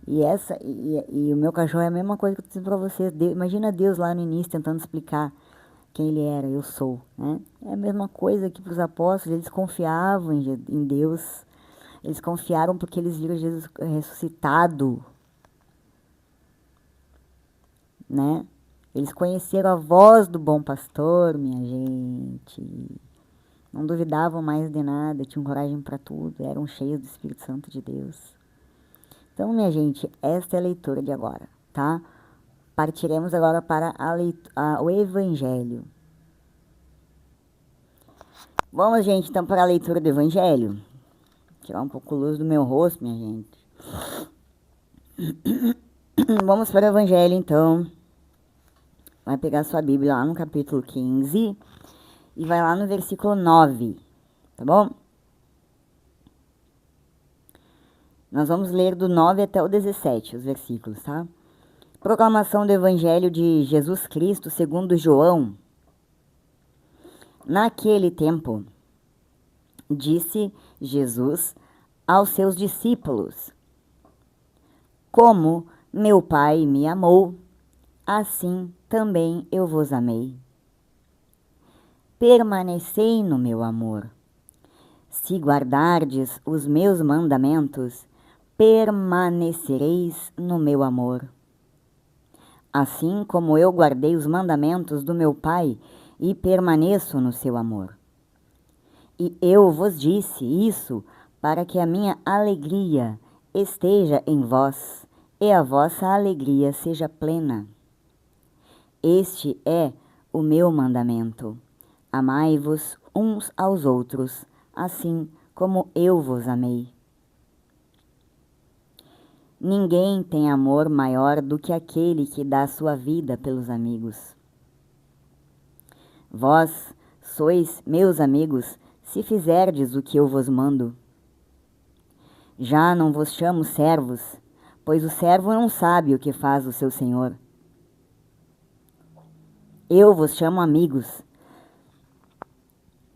E o meu cachorro é a mesma coisa que eu tô dizendo pra vocês. Imagina Deus lá no início tentando explicar quem ele era, eu sou, né? É a mesma coisa que para os apóstolos, eles confiavam em Deus, eles confiaram porque eles viram Jesus ressuscitado, né? Eles conheceram a voz do bom pastor, minha gente, não duvidavam mais de nada, tinham coragem para tudo, eram cheios do Espírito Santo de Deus. Então, minha gente, esta é a leitura de agora, tá? Partiremos agora para o Evangelho. Vamos, gente, então para a leitura do Evangelho. Tirar um pouco a luz do meu rosto, minha gente. Vamos para o Evangelho, então. Vai pegar sua Bíblia lá no capítulo 15 e vai lá no versículo 9, tá bom? Nós vamos ler do 9 até o 17, os versículos, tá? Proclamação do Evangelho de Jesus Cristo segundo João. Naquele tempo, disse Jesus aos seus discípulos: Como meu Pai me amou, assim também eu vos amei. Permanecei no meu amor. Se guardardes os meus mandamentos, permanecereis no meu amor. Assim como eu guardei os mandamentos do meu Pai e permaneço no seu amor. E eu vos disse isso para que a minha alegria esteja em vós e a vossa alegria seja plena. Este é o meu mandamento. Amai-vos uns aos outros, assim como eu vos amei. Ninguém tem amor maior do que aquele que dá sua vida pelos amigos. Vós sois meus amigos, se fizerdes o que eu vos mando. Já não vos chamo servos, pois o servo não sabe o que faz o seu senhor. Eu vos chamo amigos,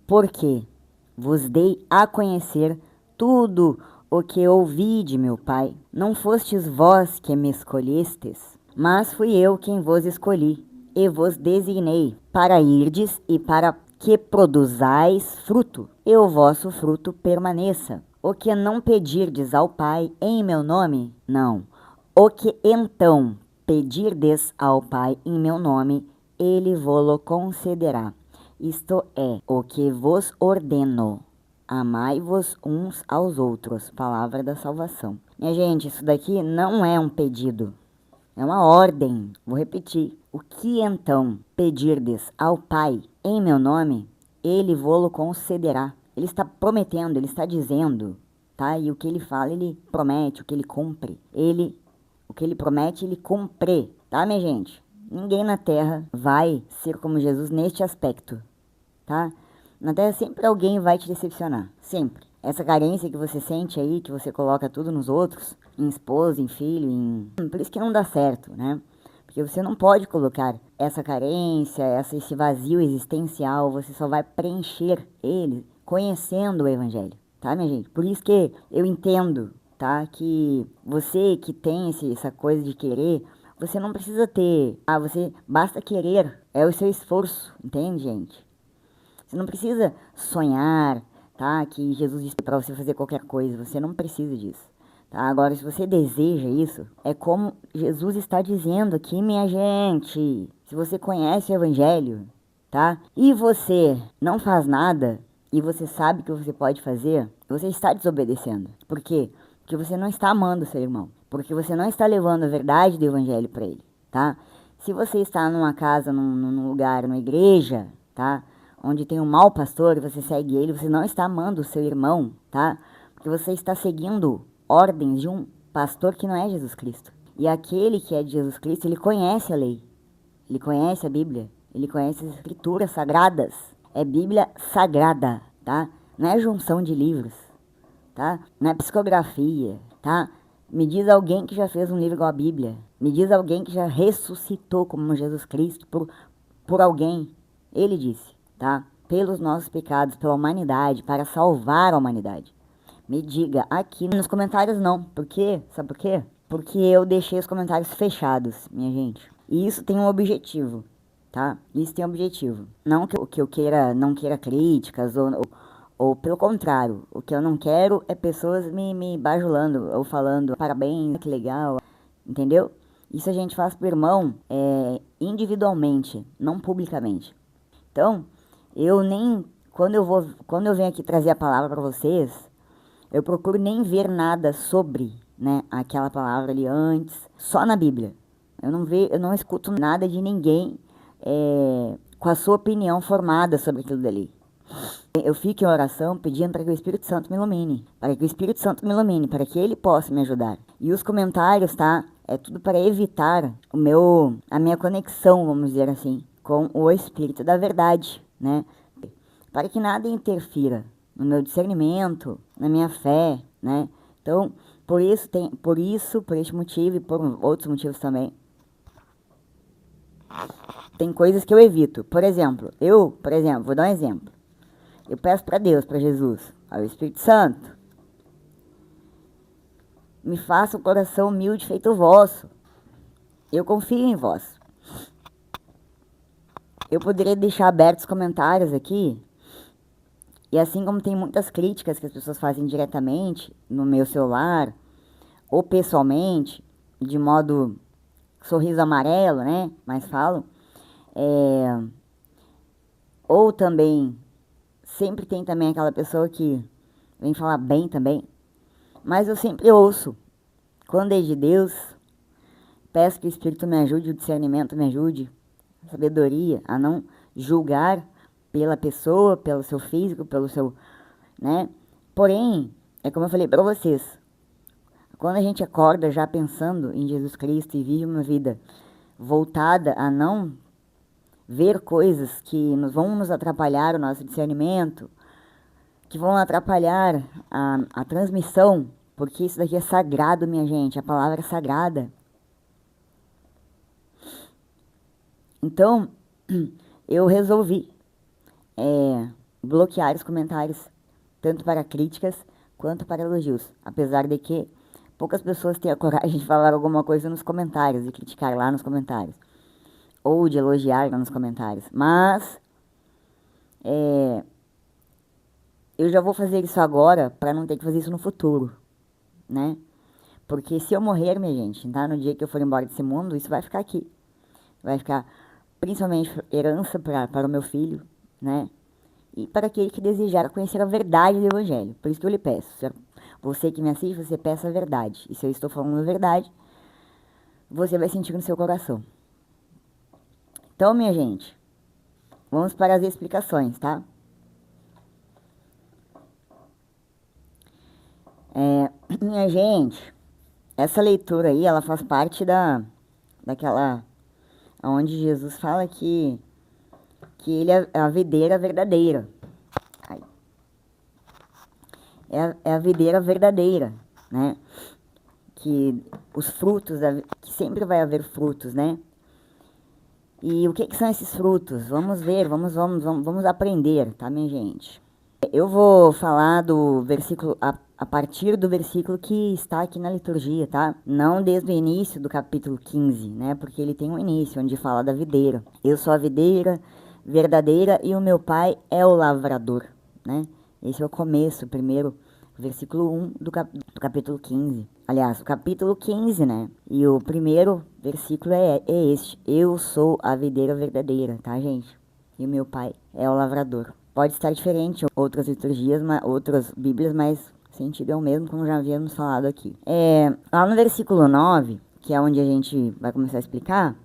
porque vos dei a conhecer tudo o que ouvi de meu Pai. Não fostes vós que me escolhestes, mas fui eu quem vos escolhi, e vos designei para irdes e para que produzais fruto, e o vosso fruto permaneça. O que não pedirdes ao Pai em meu nome, não. O que então pedirdes ao Pai em meu nome, ele vô-lo concederá. Isto é o que vos ordeno. Amai-vos uns aos outros. Palavra da salvação. Minha gente, isso daqui não é um pedido. É uma ordem. Vou repetir. O que então pedirdes ao Pai em meu nome, ele vô-lo concederá. Ele está prometendo, ele está dizendo, tá? E o que ele fala, ele promete, o que ele cumpre. O que ele promete, ele cumpre, tá, minha gente? Ninguém na Terra vai ser como Jesus neste aspecto, tá? Na Terra sempre alguém vai te decepcionar, sempre. Essa carência que você sente aí, que você coloca tudo nos outros, em esposa, em filho, por isso que não dá certo, né? Porque você não pode colocar essa carência, esse vazio existencial, você só vai preencher ele conhecendo o Evangelho, tá, minha gente? Por isso que eu entendo, tá, que você que tem essa coisa de querer, você não precisa ter, você basta querer, é o seu esforço, entende, gente? Você não precisa sonhar, tá, que Jesus disse para você fazer qualquer coisa, você não precisa disso, Tá? Agora, se você deseja isso, é como Jesus está dizendo aqui, minha gente. Se você conhece o Evangelho, tá? E você não faz nada, e você sabe que você pode fazer, você está desobedecendo. Por quê? Porque você não está amando o seu irmão. Porque você não está levando a verdade do Evangelho para ele, tá? Se você está numa casa, num lugar, numa igreja, tá? Onde tem um mau pastor e você segue ele, você não está amando o seu irmão, tá? Porque você está seguindo ordens de um pastor que não é Jesus Cristo. E aquele que é de Jesus Cristo, ele conhece a lei. Ele conhece a Bíblia. Ele conhece as escrituras sagradas. É Bíblia sagrada, tá? Não é junção de livros, tá? Não é psicografia, tá? Me diz alguém que já fez um livro igual a Bíblia. Me diz alguém que já ressuscitou como Jesus Cristo por alguém. Ele disse, tá? Pelos nossos pecados, pela humanidade, para salvar a humanidade. Me diga aqui nos comentários não. Por quê? Sabe por quê? Porque eu deixei os comentários fechados, minha gente. E isso tem um objetivo, tá? Isso tem um objetivo. Não que eu queira, não queira críticas ou pelo contrário, o que eu não quero é pessoas me bajulando ou falando parabéns, que legal, entendeu? Isso a gente faz pro irmão individualmente, não publicamente. Então, quando eu venho aqui trazer a palavra para vocês, eu procuro nem ver nada sobre, né, aquela palavra ali antes, só na Bíblia. Eu não escuto nada de ninguém com a sua opinião formada sobre aquilo dali. Eu fico em oração pedindo para que o Espírito Santo me ilumine, para que o Espírito Santo me ilumine, para que ele possa me ajudar. E os comentários, tá? É tudo para evitar a minha conexão, vamos dizer assim, com o Espírito da verdade, né? Para que nada interfira no meu discernimento, na minha fé, né? Então, por este motivo e por outros motivos também, tem coisas que eu evito. Por exemplo, vou dar um exemplo. Eu peço para Deus, para Jesus, ao Espírito Santo, me faça o coração humilde feito o vosso. Eu confio em vós. Eu poderia deixar abertos comentários aqui, e assim como tem muitas críticas que as pessoas fazem diretamente no meu celular, ou pessoalmente, de modo sorriso amarelo, né? Mas falo. Ou também, sempre tem também aquela pessoa que vem falar bem também. Mas eu sempre ouço. Quando é de Deus, peço que o Espírito me ajude, o discernimento me ajude, a sabedoria, a não julgar pela pessoa, pelo seu físico, pelo seu, né? Porém, é como eu falei para vocês, quando a gente acorda já pensando em Jesus Cristo e vive uma vida voltada a não ver coisas que vão nos atrapalhar o nosso discernimento, que vão atrapalhar a transmissão, porque isso daqui é sagrado, minha gente, a palavra é sagrada. Então, eu resolvi bloquear os comentários, tanto para críticas quanto para elogios, apesar de que poucas pessoas têm a coragem de falar alguma coisa nos comentários, de criticar lá nos comentários, ou de elogiar lá nos comentários, mas eu já vou fazer isso agora para não ter que fazer isso no futuro, né? Porque se eu morrer, minha gente, tá? No dia que eu for embora desse mundo, isso vai ficar aqui. Vai ficar principalmente herança para o meu filho, né? E para aquele que desejar conhecer a verdade do Evangelho. Por isso que eu lhe peço, você que me assiste, você peça a verdade. E se eu estou falando a verdade, você vai sentir no seu coração. Então, minha gente, vamos para as explicações, tá? Minha gente, essa leitura aí, ela faz parte daquela onde Jesus fala que ele é a videira verdadeira. É a videira verdadeira, né? Que os frutos, que sempre vai haver frutos, né? E o que são esses frutos? Vamos ver, vamos aprender, tá, minha gente? Eu vou falar do versículo, a partir do versículo que está aqui na liturgia, tá? Não desde o início do capítulo 15, né? Porque ele tem um início, onde fala da videira. Eu sou a videira verdadeira e o meu pai é o lavrador, né? Esse é o começo, o primeiro versículo 1 do capítulo 15. Aliás, o capítulo 15, né? E o primeiro versículo é este: eu sou a videira verdadeira, tá, gente? E o meu pai é o lavrador. Pode estar diferente outras liturgias, outras bíblias, mas o sentido é o mesmo, como já havíamos falado aqui. Lá no versículo 9, que é onde a gente vai começar a explicar,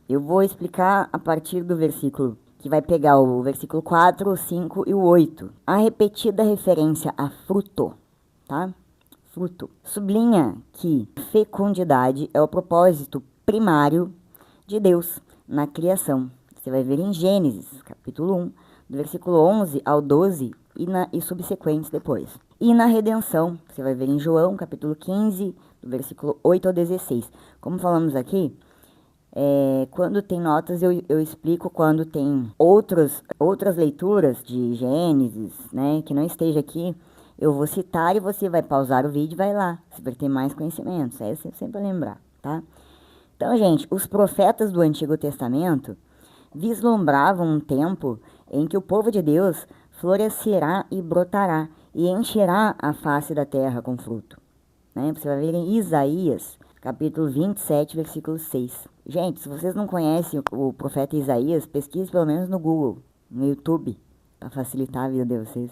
eu vou explicar a partir do versículo que vai pegar o versículo 4, o 5 e o 8. A repetida referência a fruto, tá? Fruto. Sublinha que fecundidade é o propósito primário de Deus na criação. Você vai ver em Gênesis, capítulo 1, do versículo 11 ao 12 e subsequentes depois. E na redenção, você vai ver em João, capítulo 15, do versículo 8 ao 16. Como falamos aqui, quando tem notas eu explico, quando tem outras leituras de Gênesis, né, que não esteja aqui, eu vou citar e você vai pausar o vídeo e vai lá, se vai ter mais conhecimentos, é sempre lembrar, tá? Então, gente, os profetas do Antigo Testamento vislumbravam um tempo em que o povo de Deus florescerá e brotará e encherá a face da terra com fruto, né? Você vai ver em Isaías, capítulo 27, versículo 6. Gente, se vocês não conhecem o profeta Isaías, pesquise pelo menos no Google, no YouTube, para facilitar a vida de vocês.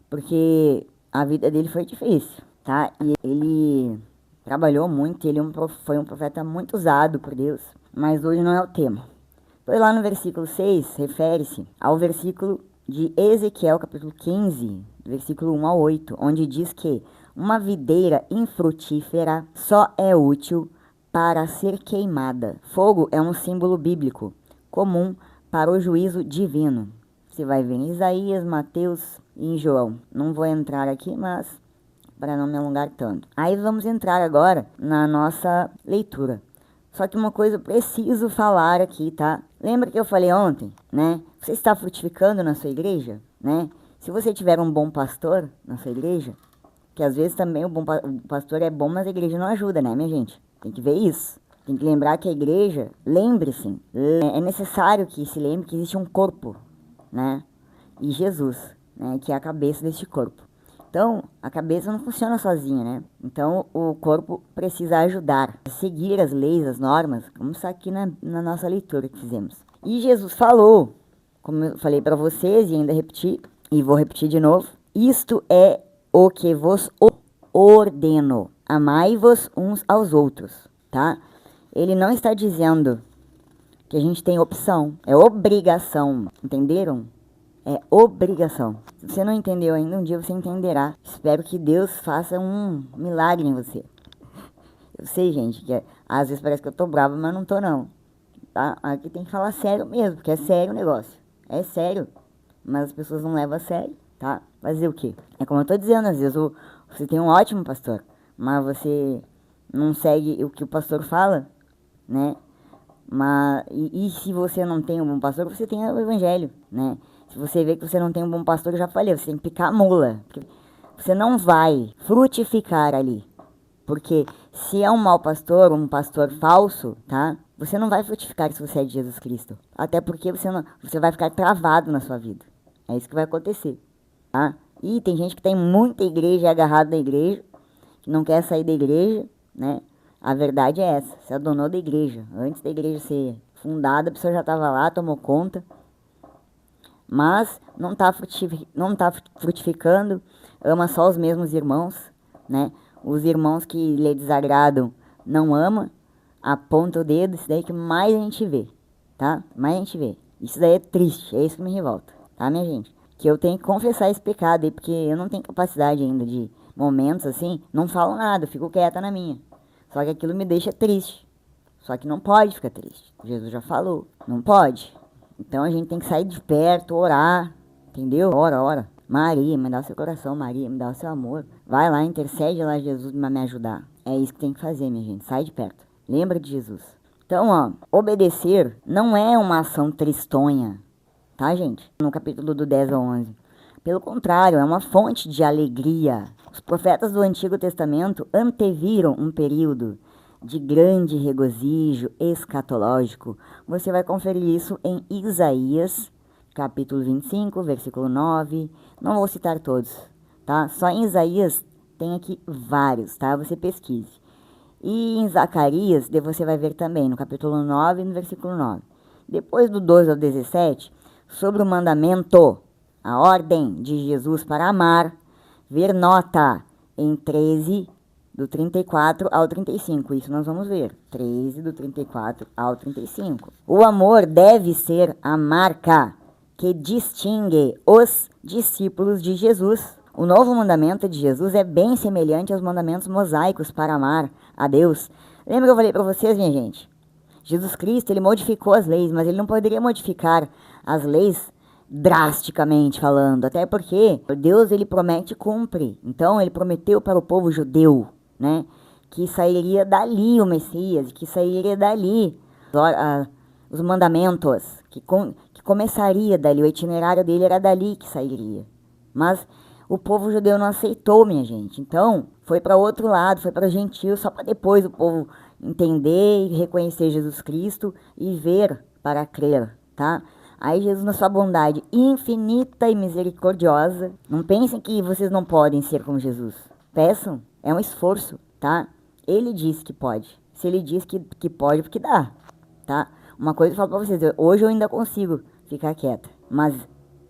Porque a vida dele foi difícil, tá? E ele trabalhou muito, ele foi um profeta muito usado por Deus, mas hoje não é o tema. Pois lá no versículo 6, refere-se ao versículo de Ezequiel, capítulo 15, versículo 1 ao 8, onde diz que uma videira infrutífera só é útil para ser queimada. Fogo é um símbolo bíblico comum para o juízo divino. Você vai ver em Isaías, Mateus e em João. Não vou entrar aqui, mas para não me alongar tanto. Aí vamos entrar agora na nossa leitura. Só que uma coisa eu preciso falar aqui, tá? Lembra que eu falei ontem, né? Você está frutificando na sua igreja, né? Se você tiver um bom pastor na sua igreja, que às vezes também o pastor é bom, mas a igreja não ajuda, né, minha gente? Tem que ver isso. Tem que lembrar que a igreja, lembre-se, é necessário que se lembre que existe um corpo, né? E Jesus, né, que é a cabeça deste corpo. Então, a cabeça não funciona sozinha, né? Então, o corpo precisa ajudar a seguir as leis, as normas, como está aqui na nossa leitura que fizemos. E Jesus falou, como eu falei para vocês e ainda repeti, e vou repetir de novo, isto é o que vos ordeno, amai-vos uns aos outros, tá? Ele não está dizendo que a gente tem opção, é obrigação, entenderam? É obrigação. Se você não entendeu ainda, um dia você entenderá. Espero que Deus faça um milagre em você. Eu sei, gente, que às vezes parece que eu tô brava, mas não tô não. Tá? Aqui tem que falar sério mesmo, porque é sério o negócio. É sério. Mas as pessoas não levam a sério, tá? Fazer o quê? É como eu tô dizendo, às vezes você tem um ótimo pastor, mas você não segue o que o pastor fala, né? E se você não tem um bom pastor, você tem o evangelho, né? Se você vê que você não tem um bom pastor, eu já falei, você tem que picar a mula. Você não vai frutificar ali. Porque se é um mau pastor, um pastor falso, tá? Você não vai frutificar se você é de Jesus Cristo. Até porque você vai ficar travado na sua vida. É isso que vai acontecer, tá? E tem gente que tem muita igreja agarrada na igreja, que não quer sair da igreja, né? A verdade é essa, se adonou da igreja. Antes da igreja ser fundada, a pessoa já estava lá, tomou conta. Mas não está frutificando, ama só os mesmos irmãos, né? Os irmãos que lhe desagradam não ama, aponta o dedo, isso daí que mais a gente vê, tá? Mais a gente vê. Isso daí é triste, é isso que me revolta, tá, minha gente? Que eu tenho que confessar esse pecado aí, porque eu não tenho capacidade ainda de momentos assim, não falo nada, fico quieta na minha. Só que aquilo me deixa triste. Só que não pode ficar triste. Jesus já falou, não pode. Então a gente tem que sair de perto, orar, entendeu? Ora. Maria, me dá o seu coração, Maria, me dá o seu amor. Vai lá, intercede lá, Jesus, para me ajudar. É isso que tem que fazer, minha gente. Sai de perto. Lembra de Jesus. Então, ó, obedecer não é uma ação tristonha, tá, gente? No capítulo do 10 ao 11. Pelo contrário, é uma fonte de alegria. Os profetas do Antigo Testamento anteviram um período de grande regozijo escatológico. Você vai conferir isso em Isaías, capítulo 25, versículo 9. Não vou citar todos, tá? Só em Isaías tem aqui vários, tá? Você pesquise. E em Zacarias, você vai ver também, no capítulo 9 e no versículo 9. Depois do 12 ao 17, sobre o mandamento, a ordem de Jesus para amar, ver nota em 13, do 34 ao 35. Isso nós vamos ver. 13, do 34 ao 35. O amor deve ser a marca que distingue os discípulos de Jesus. O novo mandamento de Jesus é bem semelhante aos mandamentos mosaicos para amar a Deus. Lembra que eu falei para vocês, minha gente? Jesus Cristo, ele modificou as leis, mas ele não poderia modificar as leis drasticamente falando, até porque Deus, ele promete e cumpre. Então, ele prometeu para o povo judeu, né, que sairia dali o Messias, que sairia dali os mandamentos, que começaria dali, o itinerário dele era dali que sairia. Mas o povo judeu não aceitou, minha gente. Então, foi para outro lado, foi para os gentios, só para depois o povo entender e reconhecer Jesus Cristo e ver para crer, tá? Aí Jesus, na sua bondade infinita e misericordiosa, não pensem que vocês não podem ser como Jesus. Peçam, é um esforço, tá? Ele disse que pode. Se ele diz que pode, porque dá, tá? Uma coisa eu falo para vocês, hoje eu ainda consigo ficar quieta, mas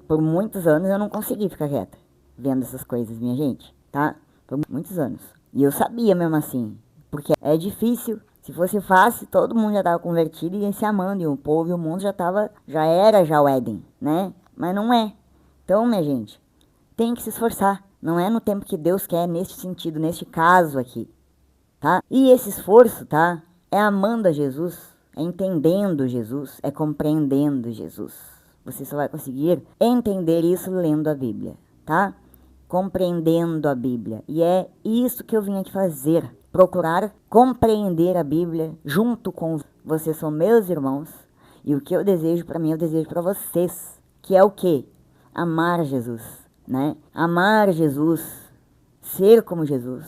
por muitos anos eu não consegui ficar quieta vendo essas coisas, minha gente, tá? Por muitos anos. E eu sabia mesmo assim, porque é difícil. Se fosse fácil, todo mundo já estava convertido e se amando, e o povo e o mundo já era o Éden, né? Mas não é. Então, minha gente, tem que se esforçar. Não é no tempo que Deus quer, neste sentido, neste caso aqui, tá? E esse esforço, tá? É amando a Jesus, é entendendo Jesus, é compreendendo Jesus. Você só vai conseguir entender isso lendo a Bíblia, tá? Compreendendo a Bíblia. E é isso que eu vim aqui fazer. Procurar compreender a Bíblia junto com vocês, são meus irmãos. E o que eu desejo para mim, eu desejo para vocês. Que é o quê? Amar Jesus, né? Amar Jesus. Ser como Jesus.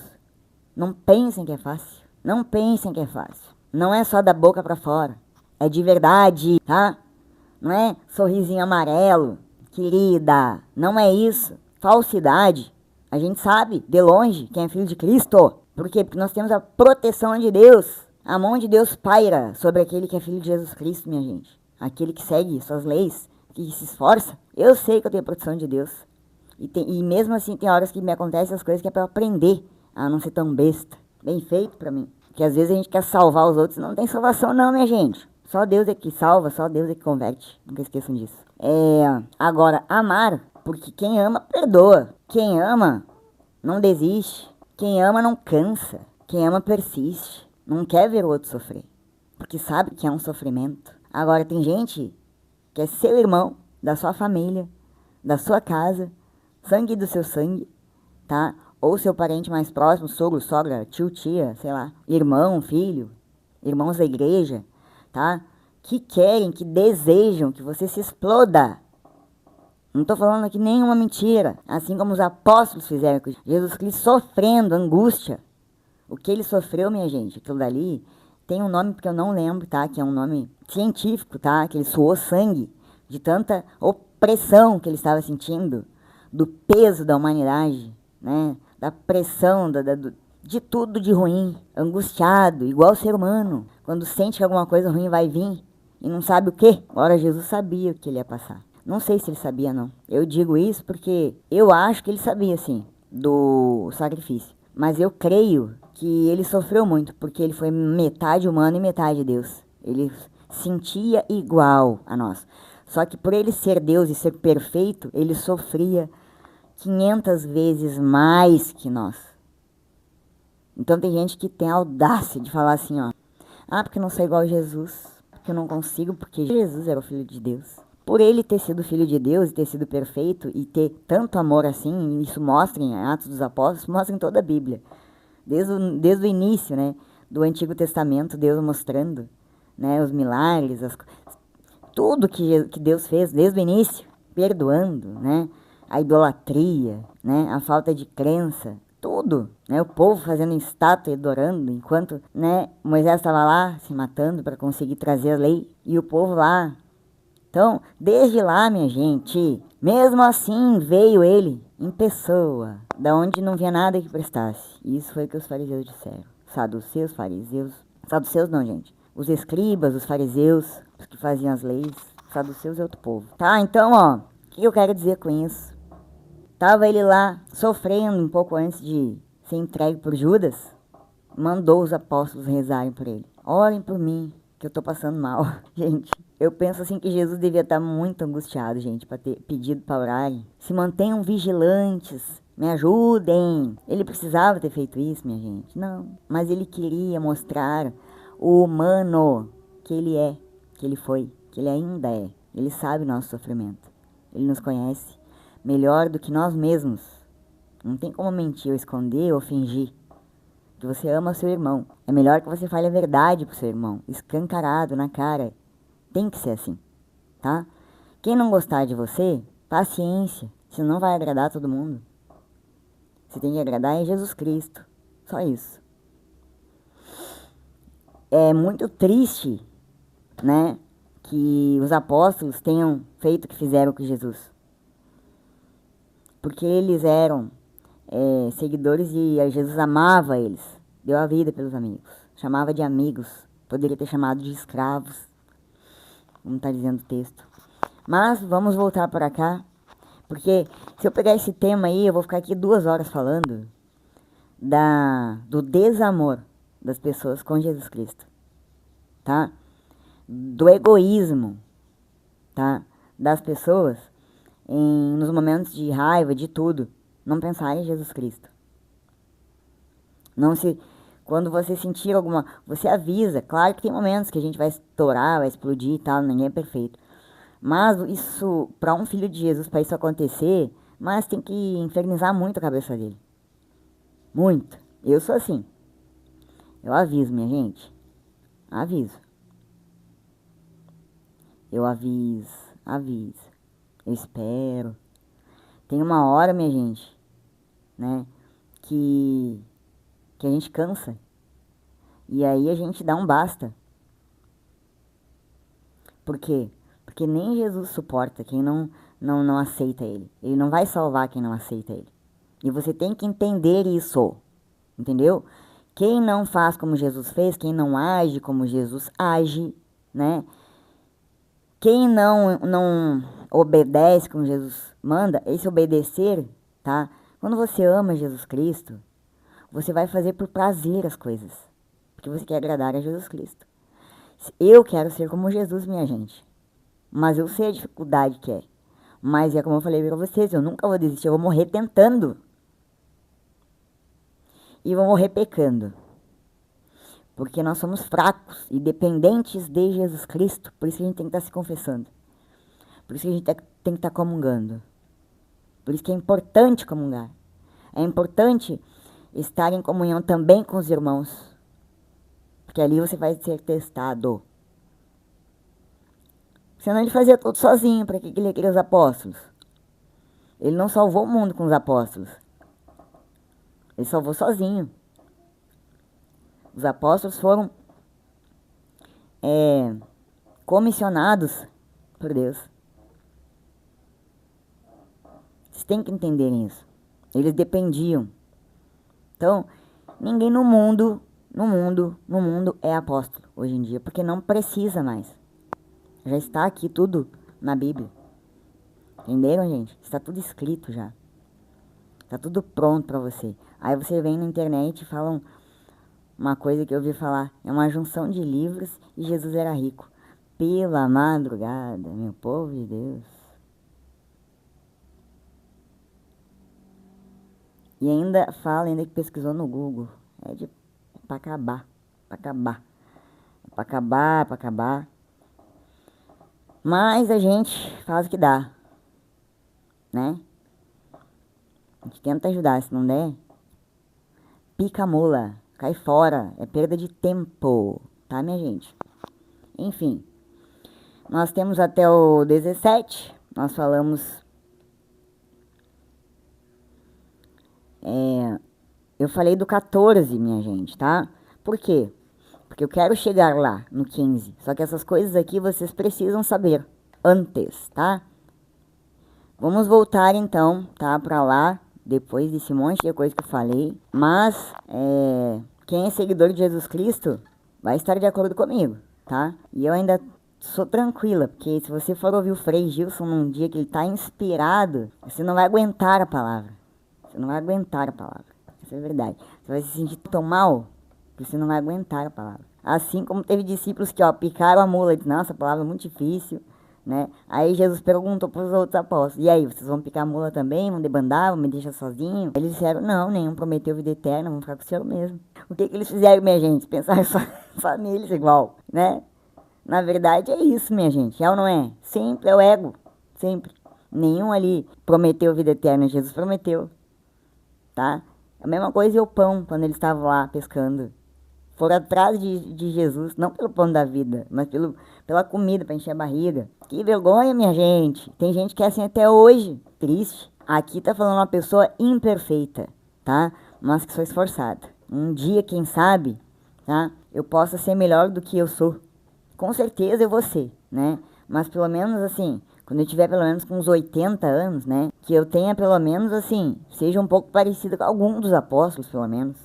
Não pensem que é fácil. Não pensem que é fácil. Não é só da boca para fora. É de verdade, tá? Não é sorrisinho amarelo. Querida, não é isso. Falsidade, a gente sabe de longe quem é filho de Cristo. Por quê? Porque nós temos a proteção de Deus. A mão de Deus paira sobre aquele que é filho de Jesus Cristo, minha gente. Aquele que segue suas leis, que se esforça. Eu sei que eu tenho a proteção de Deus. E mesmo assim tem horas que me acontecem as coisas que é para eu aprender a não ser tão besta. Bem feito para mim. Porque às vezes a gente quer salvar os outros, não tem salvação não, minha gente. Só Deus é que salva, só Deus é que converte. Nunca esqueçam disso. Agora, amar. Porque quem ama, perdoa. Quem ama, não desiste. Quem ama, não cansa. Quem ama, persiste. Não quer ver o outro sofrer. Porque sabe que é um sofrimento. Agora, tem gente que é seu irmão, da sua família, da sua casa, sangue do seu sangue, tá? Ou seu parente mais próximo, sogro, sogra, tio, tia, sei lá, irmão, filho, irmãos da igreja, tá? Que querem, que desejam que você se exploda. Não estou falando aqui nenhuma mentira. Assim como os apóstolos fizeram com Jesus Cristo, sofrendo angústia. O que ele sofreu, minha gente, aquilo dali, tem um nome que eu não lembro, tá? Que é um nome científico, tá? Que ele suou sangue de tanta opressão que ele estava sentindo, do peso da humanidade, né? Da pressão, de tudo de ruim, angustiado, igual o ser humano. Quando sente que alguma coisa ruim vai vir e não sabe o quê. Ora, Jesus sabia o que ele ia passar. Não sei se ele sabia, não. Eu digo isso porque eu acho que ele sabia, sim, do sacrifício. Mas eu creio que ele sofreu muito, porque ele foi metade humano e metade Deus. Ele sentia igual a nós. Só que por ele ser Deus e ser perfeito, ele sofria 500 vezes mais que nós. Então tem gente que tem a audácia de falar assim, ó. Ah, porque eu não sou igual a Jesus. Porque eu não consigo, porque Jesus era o Filho de Deus. Por ele ter sido filho de Deus e ter sido perfeito e ter tanto amor assim, isso mostra em Atos dos Apóstolos, mostra em toda a Bíblia. Desde o início, né, do Antigo Testamento, Deus mostrando, né, os milagres, tudo que Deus fez desde o início, perdoando, né, a idolatria, né, a falta de crença, tudo, né, o povo fazendo estátua e adorando, enquanto, né, Moisés estava lá se matando para conseguir trazer a lei, e o povo lá Então, desde lá, minha gente, mesmo assim veio ele em pessoa, da onde não via nada que prestasse. Isso foi o que os fariseus disseram. Saduceus, fariseus. Saduceus não, gente. Os escribas, os fariseus, os que faziam as leis. Saduceus é outro povo. Tá, então, ó, o que eu quero dizer com isso? Tava ele lá, sofrendo um pouco antes de ser entregue por Judas. Mandou os apóstolos rezarem por ele. Orem por mim, que eu tô passando mal. Gente, eu penso assim que Jesus devia estar muito angustiado, gente, para ter pedido para orarem. Se mantenham vigilantes, me ajudem. Ele precisava ter feito isso, minha gente? Não. Mas ele queria mostrar o humano que ele é, que ele foi, que ele ainda é. Ele sabe o nosso sofrimento. Ele nos conhece melhor do que nós mesmos. Não tem como mentir ou esconder ou fingir que você ama seu irmão. É melhor que você fale a verdade pro seu irmão, escancarado na cara. Tem que ser assim, tá? Quem não gostar de você, paciência, senão não vai agradar todo mundo. Você tem que agradar em Jesus Cristo, só isso. É muito triste, né, que os apóstolos tenham feito o que fizeram com Jesus. Porque eles eram seguidores e Jesus amava eles. Deu a vida pelos amigos. Chamava de amigos. Poderia ter chamado de escravos. Como está dizendo o texto. Mas vamos voltar para cá. Porque se eu pegar esse tema aí, eu vou ficar aqui 2 horas falando do desamor das pessoas com Jesus Cristo. Tá? Do egoísmo, tá? Das pessoas nos momentos de raiva, de tudo, não pensar em Jesus Cristo. Quando você sentir você avisa. Claro que tem momentos que a gente vai estourar, vai explodir e tal, ninguém é perfeito. Mas isso, para um filho de Jesus, para isso acontecer, mas tem que infernizar muito a cabeça dele. Muito. Eu sou assim. Eu aviso, minha gente. Aviso. Eu aviso. Eu espero. Tem uma hora, minha gente, né, que a gente cansa. E aí a gente dá um basta. Por quê? Porque nem Jesus suporta quem não aceita ele. Ele não vai salvar quem não aceita ele. E você tem que entender isso. Entendeu? Quem não faz como Jesus fez, quem não age como Jesus age, né? Quem não obedece como Jesus manda, esse obedecer, tá? Quando você ama Jesus Cristo, você vai fazer por prazer as coisas. Porque você quer agradar a Jesus Cristo. Eu quero ser como Jesus, minha gente. Mas eu sei a dificuldade que é. Mas é como eu falei pra vocês, eu nunca vou desistir, eu vou morrer tentando. E vou morrer pecando. Porque nós somos fracos e dependentes de Jesus Cristo. Por isso que a gente tem que estar se confessando. Por isso que a gente tem que estar comungando. Por isso que é importante comungar. É importante estar em comunhão também com os irmãos. Porque ali você vai ser testado. Senão ele fazia tudo sozinho. Para que ele queria os apóstolos? Ele não salvou o mundo com os apóstolos. Ele salvou sozinho. Os apóstolos foram comissionados por Deus. Vocês têm que entender isso. Eles dependiam. Então, ninguém no mundo é apóstolo hoje em dia, porque não precisa mais. Já está aqui tudo na Bíblia. Entenderam, gente? Está tudo escrito já. Está tudo pronto para você. Aí você vem na internet e fala uma coisa que eu ouvi falar. É uma junção de livros e Jesus era rico. Pela madrugada, meu povo de Deus. E ainda fala, ainda que pesquisou no Google. É pra acabar. Pra acabar. É pra acabar, pra acabar. Mas a gente faz o que dá. Né? A gente tenta ajudar, se não der, pica a mula, cai fora, é perda de tempo, tá, minha gente? Enfim, nós temos até o 17, nós falamos, eu falei do 14, minha gente, tá? Por quê? Porque eu quero chegar lá, no 15, só que essas coisas aqui vocês precisam saber, antes, tá? Vamos voltar então, tá, pra lá, depois desse monte de coisa que eu falei. Mas, quem é seguidor de Jesus Cristo vai estar de acordo comigo, tá? E eu ainda sou tranquila, porque se você for ouvir o Frei Gilson num dia que ele tá inspirado, você não vai aguentar a palavra. Você não vai aguentar a palavra. Isso é verdade. Você vai se sentir tão mal que você não vai aguentar a palavra. Assim como teve discípulos que, picaram a mula e disseram, nossa, a palavra é muito difícil, né? Aí Jesus perguntou para os outros apóstolos, e aí, vocês vão picar a mula também? Vão debandar? Vão me deixar sozinho? Eles disseram, não, nenhum prometeu vida eterna, vamos ficar com o Senhor mesmo. O que eles fizeram, minha gente? Pensaram só neles igual, né? Na verdade é isso, minha gente, é ou não é? Sempre é o ego, sempre. Nenhum ali prometeu vida eterna, Jesus prometeu, tá? A mesma coisa é o pão, quando eles estavam lá pescando. Foram atrás de Jesus, não pelo pão da vida, mas pela comida para encher a barriga. Que vergonha, minha gente. Tem gente que é assim até hoje. Triste. Aqui tá falando uma pessoa imperfeita, tá? Mas que sou esforçada. Um dia, quem sabe, tá? Eu possa ser melhor do que eu sou. Com certeza eu vou ser, né? Mas pelo menos assim, quando eu tiver pelo menos com uns 80 anos, né? Que eu tenha pelo menos assim, seja um pouco parecida com algum dos apóstolos, pelo menos.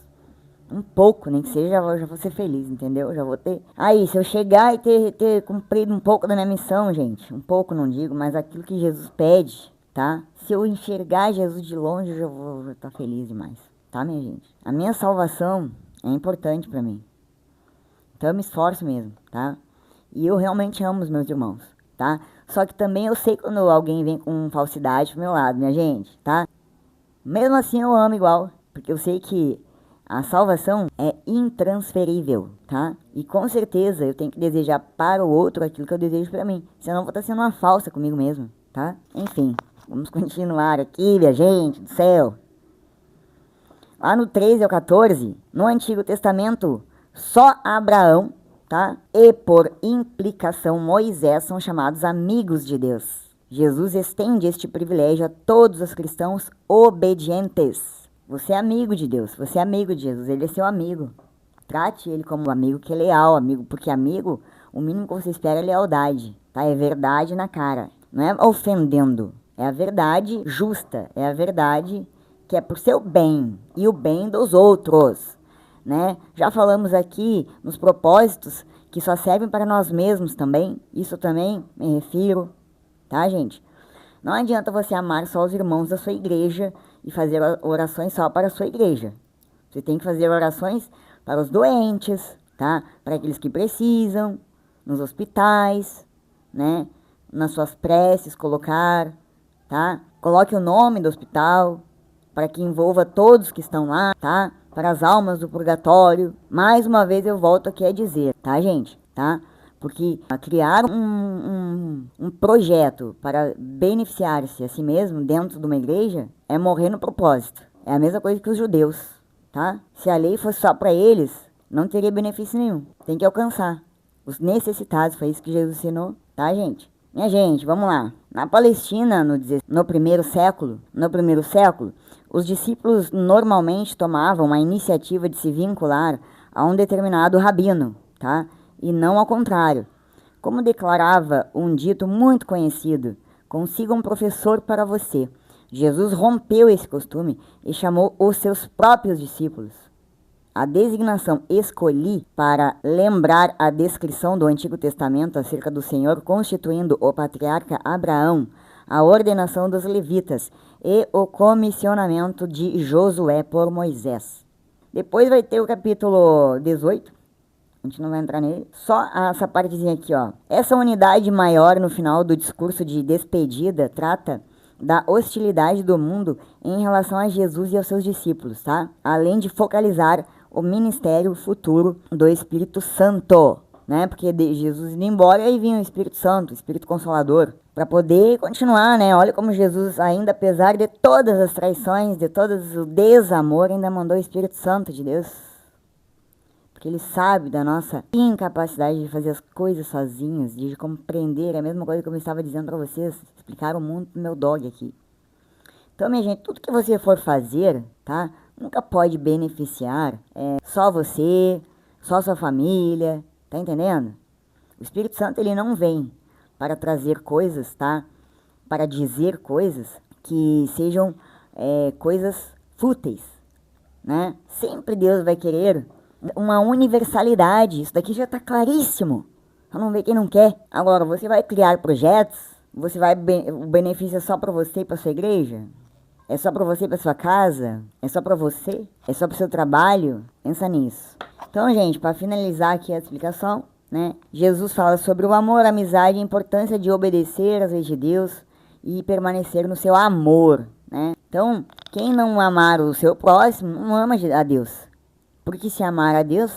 Um pouco, nem que seja, já vou ser feliz, entendeu? Já vou ter. Aí, se eu chegar e ter cumprido um pouco da minha missão, gente, um pouco não digo, mas aquilo que Jesus pede, tá? Se eu enxergar Jesus de longe, eu já vou estar feliz demais, tá, minha gente? A minha salvação é importante pra mim. Então eu me esforço mesmo, tá? E eu realmente amo os meus irmãos, tá? Só que também eu sei quando alguém vem com falsidade pro meu lado, minha gente, tá? Mesmo assim eu amo igual, porque eu sei que a salvação é intransferível, tá? E com certeza eu tenho que desejar para o outro aquilo que eu desejo para mim. Senão eu vou estar sendo uma falsa comigo mesmo, tá? Enfim, vamos continuar aqui, minha gente do céu. Lá no 13 ao 14, no Antigo Testamento, só Abraão, tá? E por implicação Moisés são chamados amigos de Deus. Jesus estende este privilégio a todos os cristãos obedientes. Você é amigo de Deus, você é amigo de Jesus, ele é seu amigo. Trate ele como um amigo que é leal, amigo, porque amigo, o mínimo que você espera é lealdade, tá? É verdade na cara, não é ofendendo, é a verdade justa, é a verdade que é pro seu bem e o bem dos outros, né? Já falamos aqui nos propósitos que só servem para nós mesmos também, isso também me refiro, tá, gente? Não adianta você amar só os irmãos da sua igreja e fazer orações só para a sua igreja. Você tem que fazer orações para os doentes, tá? Para aqueles que precisam, nos hospitais, né? Nas suas preces colocar, tá? Coloque o nome do hospital para que envolva todos que estão lá, tá? Para as almas do purgatório. Mais uma vez eu volto aqui a dizer, tá, gente? Tá? Porque criar um projeto para beneficiar-se a si mesmo dentro de uma igreja é morrer no propósito. É a mesma coisa que os judeus, tá? Se a lei fosse só para eles, não teria benefício nenhum. Tem que alcançar os necessitados, foi isso que Jesus ensinou, tá, gente? Minha gente, vamos lá. Na Palestina, no primeiro século, os discípulos normalmente tomavam a iniciativa de se vincular a um determinado rabino, tá? E não ao contrário. Como declarava um dito muito conhecido, consiga um professor para você. Jesus rompeu esse costume e chamou os seus próprios discípulos. A designação escolhi para lembrar a descrição do Antigo Testamento acerca do Senhor constituindo o patriarca Abraão, a ordenação dos levitas e o comissionamento de Josué por Moisés. Depois vai ter o capítulo 18. A gente não vai entrar nele. Só essa partezinha aqui, ó. Essa unidade maior no final do discurso de despedida trata da hostilidade do mundo em relação a Jesus e aos seus discípulos, tá? Além de focalizar o ministério futuro do Espírito Santo, né? Porque Jesus indo embora, aí vinha o Espírito Santo, o Espírito Consolador, para poder continuar, né? Olha como Jesus, ainda apesar de todas as traições, de todo o desamor, ainda mandou o Espírito Santo de Deus. Porque ele sabe da nossa incapacidade de fazer as coisas sozinhos, de compreender, é a mesma coisa que eu estava dizendo para vocês, explicaram muito no meu dog aqui. Então, minha gente, tudo que você for fazer, tá? Nunca pode beneficiar só você, só sua família, tá entendendo? O Espírito Santo, ele não vem para trazer coisas, tá? Para dizer coisas que sejam coisas fúteis, né? Sempre Deus vai querer uma universalidade. Isso daqui já está claríssimo. Só não vê quem não quer. Agora, você vai criar projetos, o benefício é só para você e para sua igreja? É só para você e para sua casa? É só para você? É só para o seu trabalho? Pensa nisso. Então, gente, para finalizar aqui a explicação, né? Jesus fala sobre o amor, a amizade e a importância de obedecer às leis de Deus e permanecer no seu amor, né? Então, quem não amar o seu próximo, não ama a Deus. Porque se amar a Deus,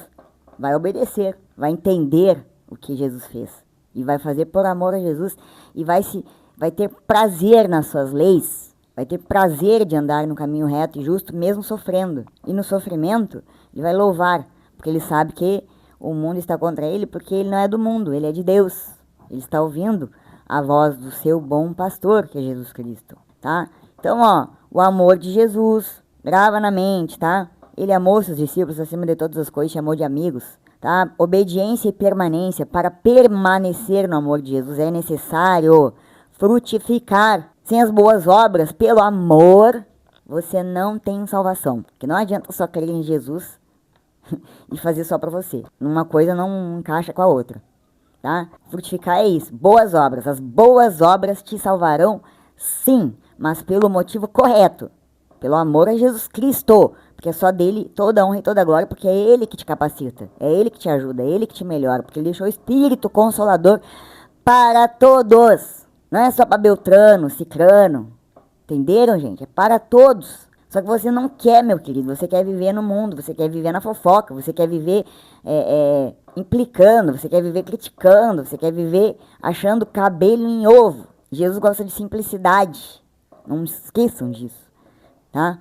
vai obedecer, vai entender o que Jesus fez. E vai fazer por amor a Jesus. E vai ter prazer nas suas leis. Vai ter prazer de andar no caminho reto e justo, mesmo sofrendo. E no sofrimento, ele vai louvar. Porque ele sabe que o mundo está contra ele, porque ele não é do mundo, ele é de Deus. Ele está ouvindo a voz do seu bom pastor, que é Jesus Cristo, tá? Então, ó, o amor de Jesus, grava na mente, tá? Ele amou seus discípulos acima de todas as coisas, chamou de amigos, tá? Obediência e permanência. Para permanecer no amor de Jesus é necessário frutificar. Sem as boas obras, pelo amor, você não tem salvação. Porque não adianta só crer em Jesus e fazer só para você. Uma coisa não encaixa com a outra, tá? Frutificar é isso, boas obras. As boas obras te salvarão, sim, mas pelo motivo correto. Pelo amor a Jesus Cristo. Porque é só dele toda a honra e toda a glória, porque é ele que te capacita, é ele que te ajuda, é ele que te melhora, porque ele deixou o Espírito Consolador para todos. Não é só para Beltrano, Cicrano. Entenderam, gente? É para todos. Só que você não quer, meu querido. Você quer viver no mundo. Você quer viver na fofoca. Você quer viver implicando. Você quer viver criticando. Você quer viver achando cabelo em ovo. Jesus gosta de simplicidade. Não esqueçam disso. Tá?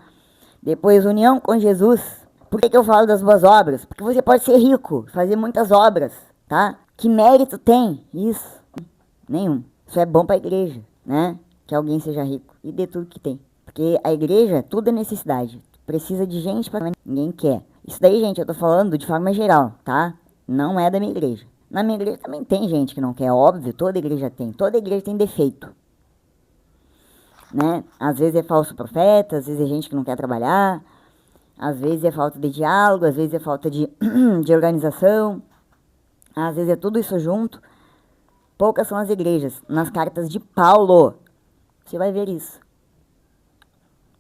Depois, união com Jesus. Por que eu falo das boas obras? Porque você pode ser rico. Fazer muitas obras. Tá? Que mérito tem isso? Nenhum. Isso é bom para a igreja, né? Que alguém seja rico e dê tudo que tem. Porque a igreja, tudo é necessidade. Precisa de gente para ninguém quer. Isso daí, gente, eu tô falando de forma geral, tá? Não é da minha igreja. Na minha igreja também tem gente que não quer, óbvio, toda igreja tem. Toda igreja tem defeito, né? Às vezes é falso profeta, às vezes é gente que não quer trabalhar, às vezes é falta de diálogo, às vezes é falta de organização, às vezes é tudo isso junto. Poucas são as igrejas. Nas cartas de Paulo, você vai ver isso.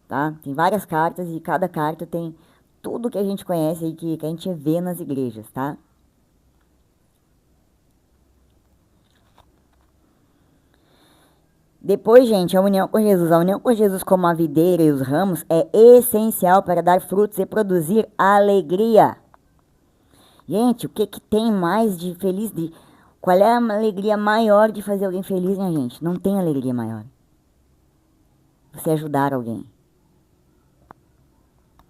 Tá? Tem várias cartas e cada carta tem tudo que a gente conhece e que a gente vê nas igrejas, tá? Depois, gente, a união com Jesus. A união com Jesus como a videira e os ramos é essencial para dar frutos e produzir alegria. Gente, o que tem mais de feliz de... Qual é a alegria maior de fazer alguém feliz, minha gente? Não tem alegria maior. Você ajudar alguém.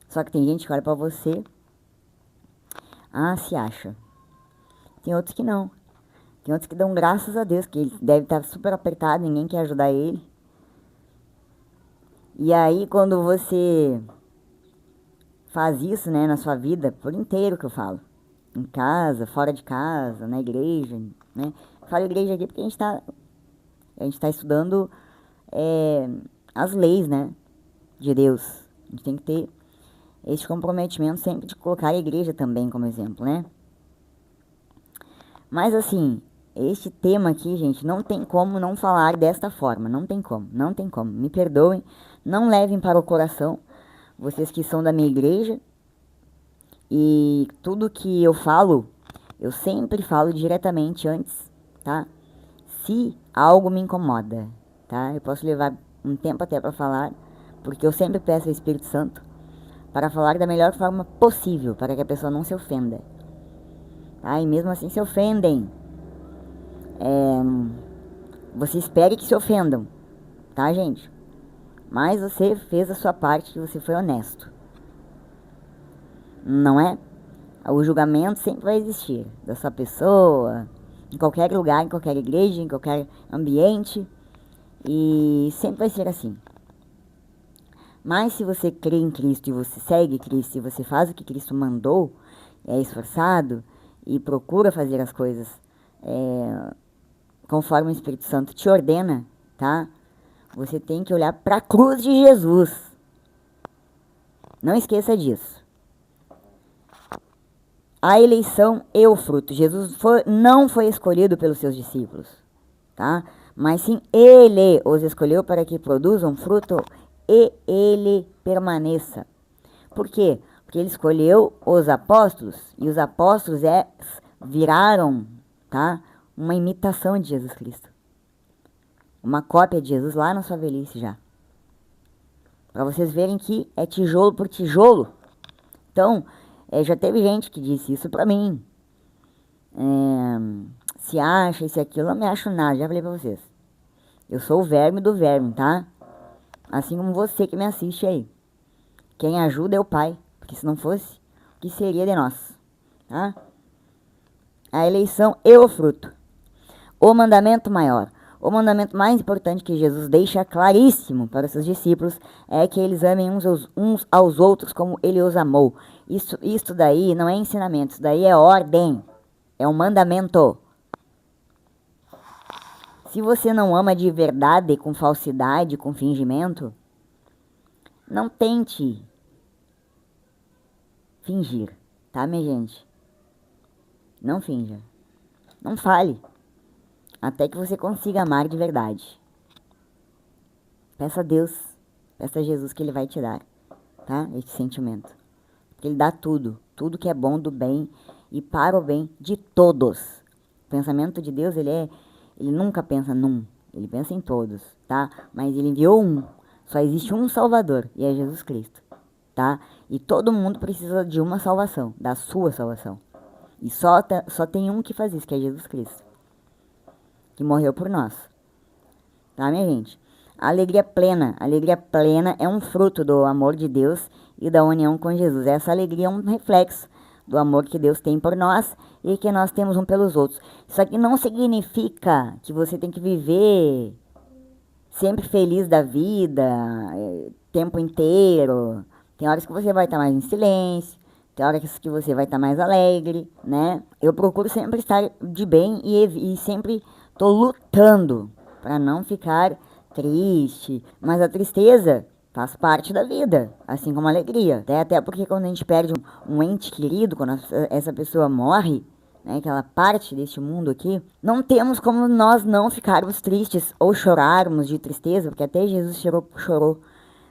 Só que tem gente que olha pra você, se acha. Tem outros que não. Tem outros que dão graças a Deus, que ele deve estar super apertado, ninguém quer ajudar ele. E aí, quando você faz isso, né, na sua vida, por inteiro que eu falo. Em casa, fora de casa, na igreja, né? Eu falo igreja aqui porque a gente tá estudando as leis, né, de Deus. A gente tem que ter esse comprometimento sempre de colocar a igreja também como exemplo, né? Mas assim, este tema aqui, gente, não tem como não falar desta forma. Não tem como, não tem como. Me perdoem, não levem para o coração, vocês que são da minha igreja. E tudo que eu falo, eu sempre falo diretamente antes, tá? Se algo me incomoda, tá? Eu posso levar um tempo até para falar, porque eu sempre peço ao Espírito Santo para falar da melhor forma possível, para que a pessoa não se ofenda. Tá? E mesmo assim se ofendem. Você espere que se ofendam, tá, gente? Mas você fez a sua parte, que você foi honesto. Não é? O julgamento sempre vai existir da sua pessoa, em qualquer lugar, em qualquer igreja, em qualquer ambiente, e sempre vai ser assim. Mas se você crê em Cristo e você segue Cristo e você faz o que Cristo mandou, é esforçado e procura fazer as coisas conforme o Espírito Santo te ordena, tá? Você tem que olhar para a cruz de Jesus. Não esqueça disso. A eleição e o fruto. Jesus não foi escolhido pelos seus discípulos, tá? Mas sim, ele os escolheu para que produzam fruto e ele permaneça. Por quê? Porque ele escolheu os apóstolos e os apóstolos viraram, tá? Uma imitação de Jesus Cristo. Uma cópia de Jesus lá na sua velhice já. Para vocês verem que é tijolo por tijolo. Então, já teve gente que disse isso pra mim. Se acha, isso e aquilo, eu não me acho nada, já falei pra vocês. Eu sou o verme do verme, tá? Assim como você que me assiste aí. Quem ajuda é o Pai, porque se não fosse, o que seria de nós? Tá? A eleição e o fruto. O mandamento maior. O mandamento mais importante que Jesus deixa claríssimo para os seus discípulos é que eles amem uns aos outros como ele os amou. Isso daí não é ensinamento, isso daí é ordem, é um mandamento. Se você não ama de verdade, com falsidade, com fingimento, não tente fingir, tá, minha gente? Não finja, não fale. Até que você consiga amar de verdade. Peça a Deus, peça a Jesus que ele vai te dar, tá? Esse sentimento. Porque ele dá tudo, tudo que é bom, do bem e para o bem de todos. O pensamento de Deus, ele nunca pensa num, ele pensa em todos, tá? Mas ele enviou um, só existe um Salvador e é Jesus Cristo, tá? E todo mundo precisa de uma salvação, da sua salvação. E só tem um que faz isso, que é Jesus Cristo, que morreu por nós, tá, minha gente? Alegria plena é um fruto do amor de Deus e da união com Jesus. Essa alegria é um reflexo do amor que Deus tem por nós e que nós temos um pelos outros. Isso aqui não significa que você tem que viver sempre feliz da vida, tempo inteiro. Tem horas que você vai estar mais em silêncio, tem horas que você vai estar mais alegre, né? Eu procuro sempre estar de bem e sempre tô lutando para não ficar triste, mas a tristeza faz parte da vida, assim como a alegria. Até porque quando a gente perde um ente querido, quando essa pessoa morre, né, que ela parte deste mundo aqui, não temos como nós não ficarmos tristes ou chorarmos de tristeza, porque até Jesus chorou,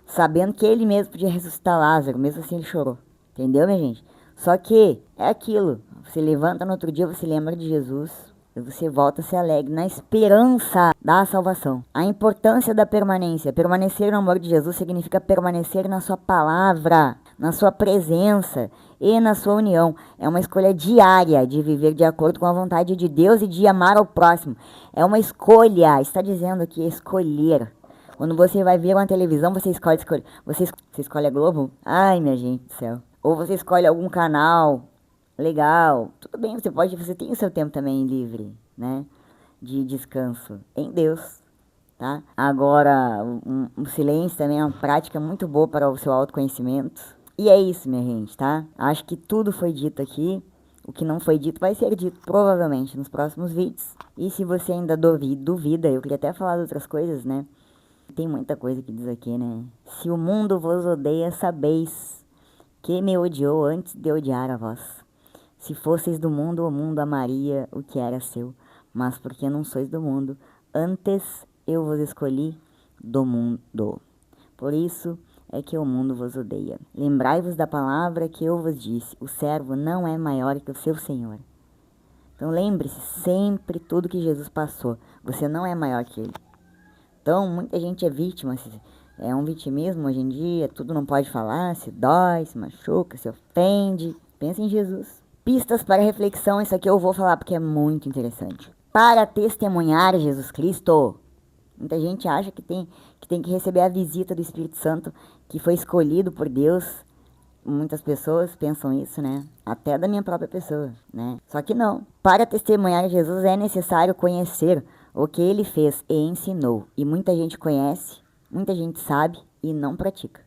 sabendo que ele mesmo podia ressuscitar Lázaro, mesmo assim ele chorou. Entendeu, minha gente? Só que é aquilo, você levanta no outro dia, você lembra de Jesus, você volta a ser alegre na esperança da salvação. A importância da permanência. Permanecer no amor de Jesus significa permanecer na sua palavra, na sua presença e na sua união. É uma escolha diária de viver de acordo com a vontade de Deus e de amar ao próximo. É uma escolha, está dizendo aqui, escolher. Quando você vai ver uma televisão, você escolhe. Você escolhe a Globo? Ai, minha gente do céu. Ou você escolhe algum canal legal, tudo bem, você tem o seu tempo também livre, né, de descanso em Deus, tá? Agora, o silêncio também é uma prática muito boa para o seu autoconhecimento. E é isso, minha gente, tá? Acho que tudo foi dito aqui. O que não foi dito vai ser dito provavelmente nos próximos vídeos. E se você ainda duvida, eu queria até falar de outras coisas, né? Tem muita coisa que diz aqui, né? Se o mundo vos odeia, sabeis que me odiou antes de odiar a vós. Se fosseis do mundo, o mundo amaria o que era seu. Mas porque não sois do mundo, antes eu vos escolhi do mundo. Por isso é que o mundo vos odeia. Lembrai-vos da palavra que eu vos disse. O servo não é maior que o seu senhor. Então lembre-se sempre tudo que Jesus passou. Você não é maior que ele. Então muita gente é vítima. É um vitimismo hoje em dia. Tudo não pode falar. Se dói, se machuca, se ofende. Pensa em Jesus. Pistas para reflexão, isso aqui eu vou falar porque é muito interessante. Para testemunhar Jesus Cristo, muita gente acha que tem que receber a visita do Espírito Santo, que foi escolhido por Deus. Muitas pessoas pensam isso, né? Até da minha própria pessoa, né? Só que não. Para testemunhar Jesus é necessário conhecer o que ele fez e ensinou. E muita gente conhece, muita gente sabe e não pratica.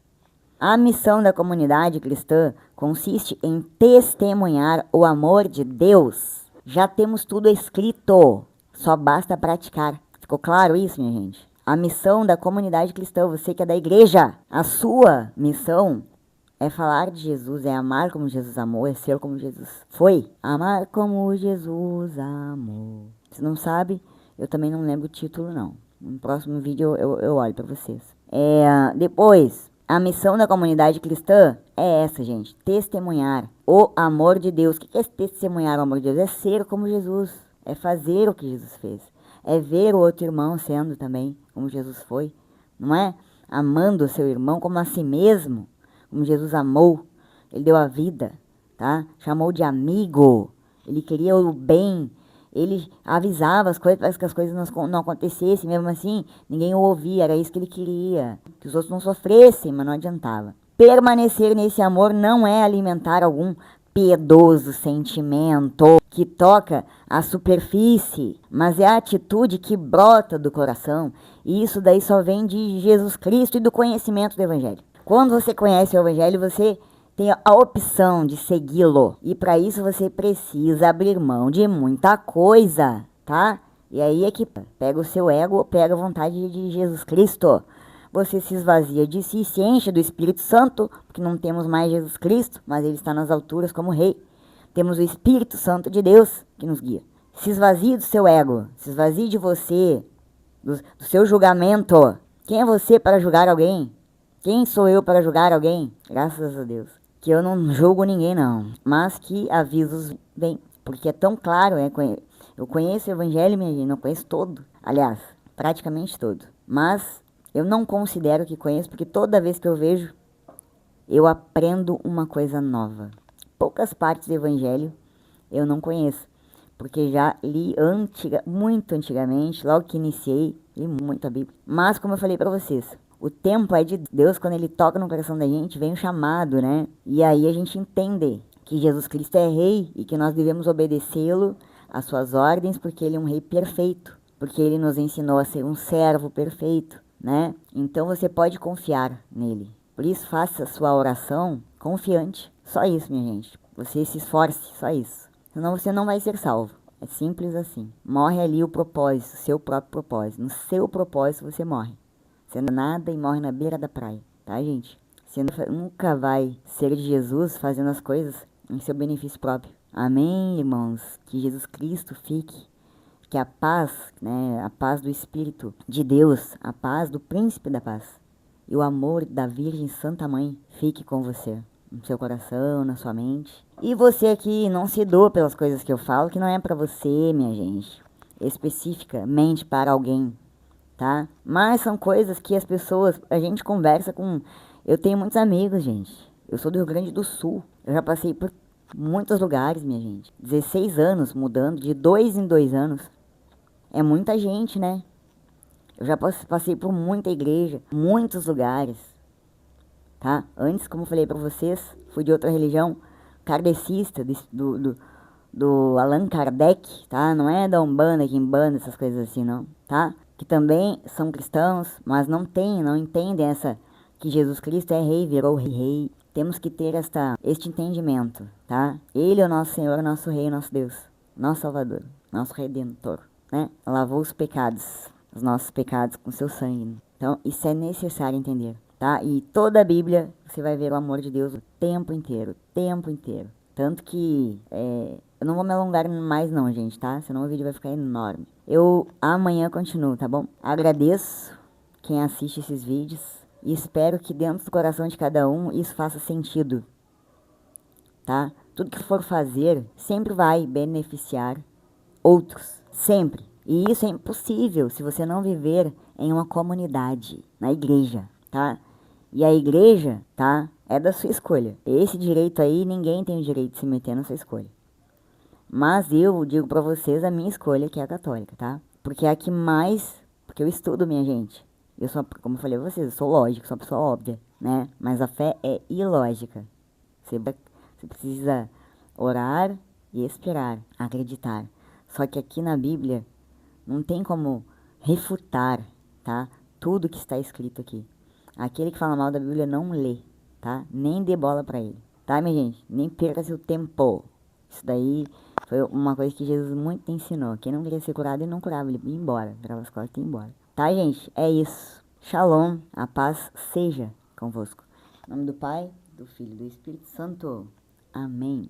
A missão da comunidade cristã consiste em testemunhar o amor de Deus. Já temos tudo escrito. Só basta praticar. Ficou claro isso, minha gente? A missão da comunidade cristã, você que é da igreja, a sua missão é falar de Jesus, é amar como Jesus amou, é ser como Jesus foi. Amar como Jesus amou. Se não sabe, eu também não lembro o título, não. No próximo vídeo eu olho para vocês. Depois, a missão da comunidade cristã é essa, gente. Testemunhar o amor de Deus. O que é testemunhar o amor de Deus? É ser como Jesus. É fazer o que Jesus fez. É ver o outro irmão sendo também como Jesus foi. Não é? Amando o seu irmão como a si mesmo. Como Jesus amou. Ele deu a vida, tá? Chamou de amigo. Ele queria o bem. Ele avisava as coisas para que as coisas não acontecessem. Mesmo assim, ninguém o ouvia. Era isso que ele queria. Que os outros não sofressem, mas não adiantava. Permanecer nesse amor não é alimentar algum piedoso sentimento que toca a superfície, mas é a atitude que brota do coração. E isso daí só vem de Jesus Cristo e do conhecimento do Evangelho. Quando você conhece o Evangelho, você tem a opção de segui-lo. E para isso você precisa abrir mão de muita coisa, tá? E aí é que pega o seu ego, pega a vontade de Jesus Cristo. Você se esvazia de si, se enche do Espírito Santo, porque não temos mais Jesus Cristo, mas ele está nas alturas como rei. Temos o Espírito Santo de Deus que nos guia. Se esvazie do seu ego, se esvazie de você, do seu julgamento. Quem é você para julgar alguém? Quem sou eu para julgar alguém? Graças a Deus. Que eu não julgo ninguém, não. Mas que avisos vêm. Porque é tão claro, eu conheço o Evangelho, minha gente, não conheço todo. Aliás, praticamente todo. Mas eu não considero que conheço, porque toda vez que eu vejo, eu aprendo uma coisa nova. Poucas partes do Evangelho eu não conheço. Porque já li muito antigamente, logo que iniciei, li muito a Bíblia. Mas, como eu falei para vocês, o tempo é de Deus. Quando ele toca no coração da gente, vem o chamado, né? E aí a gente entende que Jesus Cristo é rei e que nós devemos obedecê-lo, às suas ordens, porque ele é um rei perfeito. Porque ele nos ensinou a ser um servo perfeito, né? Então você pode confiar nele. Por isso, faça a sua oração confiante. Só isso, minha gente. Você se esforce, só isso. Senão você não vai ser salvo. É simples assim. Morre ali o propósito, o seu próprio propósito. No seu propósito você morre. Você não nada e morre na beira da praia, tá, gente? Você nunca vai ser de Jesus fazendo as coisas em seu benefício próprio. Amém, irmãos? Que Jesus Cristo fique. Que a paz, né, a paz do Espírito de Deus, a paz do Príncipe da Paz e o amor da Virgem Santa Mãe fique com você, no seu coração, na sua mente. E você que não se doa pelas coisas que eu falo, que não é pra você, minha gente, especificamente para alguém, tá? Mas são coisas que as pessoas, a gente conversa com... Eu tenho muitos amigos, gente. Eu sou do Rio Grande do Sul. Eu já passei por muitos lugares, minha gente. 16 anos mudando, de 2 em 2 anos. É muita gente, né? Eu já passei por muita igreja, muitos lugares, tá? Antes, como eu falei pra vocês, fui de outra religião, kardecista, do Allan Kardec, tá? Não é da Umbanda, Quimbanda, essas coisas assim, não, tá? Que também são cristãos, mas não entendem que Jesus Cristo é rei, virou rei. Temos que ter este entendimento, tá? Ele é o nosso Senhor, nosso Rei, nosso Deus, nosso Salvador, nosso Redentor, né? Lavou os nossos pecados com seu sangue. Então, isso é necessário entender, tá? E toda a Bíblia, você vai ver o amor de Deus o tempo inteiro, Tanto que, eu não vou me alongar mais não, gente, tá? Senão o vídeo vai ficar enorme. Eu amanhã continuo, tá bom? Agradeço quem assiste esses vídeos e espero que dentro do coração de cada um isso faça sentido, tá? Tudo que for fazer sempre vai beneficiar outros, sempre. E isso é impossível se você não viver em uma comunidade, na igreja, tá? E a igreja, tá, é da sua escolha. Esse direito aí, ninguém tem o direito de se meter na sua escolha. Mas eu digo pra vocês a minha escolha, que é a católica, tá? Porque é a que mais... Porque eu estudo, minha gente. Eu sou, como eu falei pra vocês, eu sou lógico, sou uma pessoa óbvia, né? Mas a fé é ilógica. Você precisa orar e esperar, acreditar. Só que aqui na Bíblia não tem como refutar, tá? Tudo que está escrito aqui. Aquele que fala mal da Bíblia não lê, tá? Nem dê bola pra ele, tá, minha gente? Nem perca seu tempo. Isso daí Foi uma coisa que Jesus muito ensinou. Quem não queria ser curado, ele não curava, ele ia embora. Virava as costas e ia embora. Tá, gente? É isso. Shalom. A paz seja convosco. Em nome do Pai, do Filho e do Espírito Santo. Amém.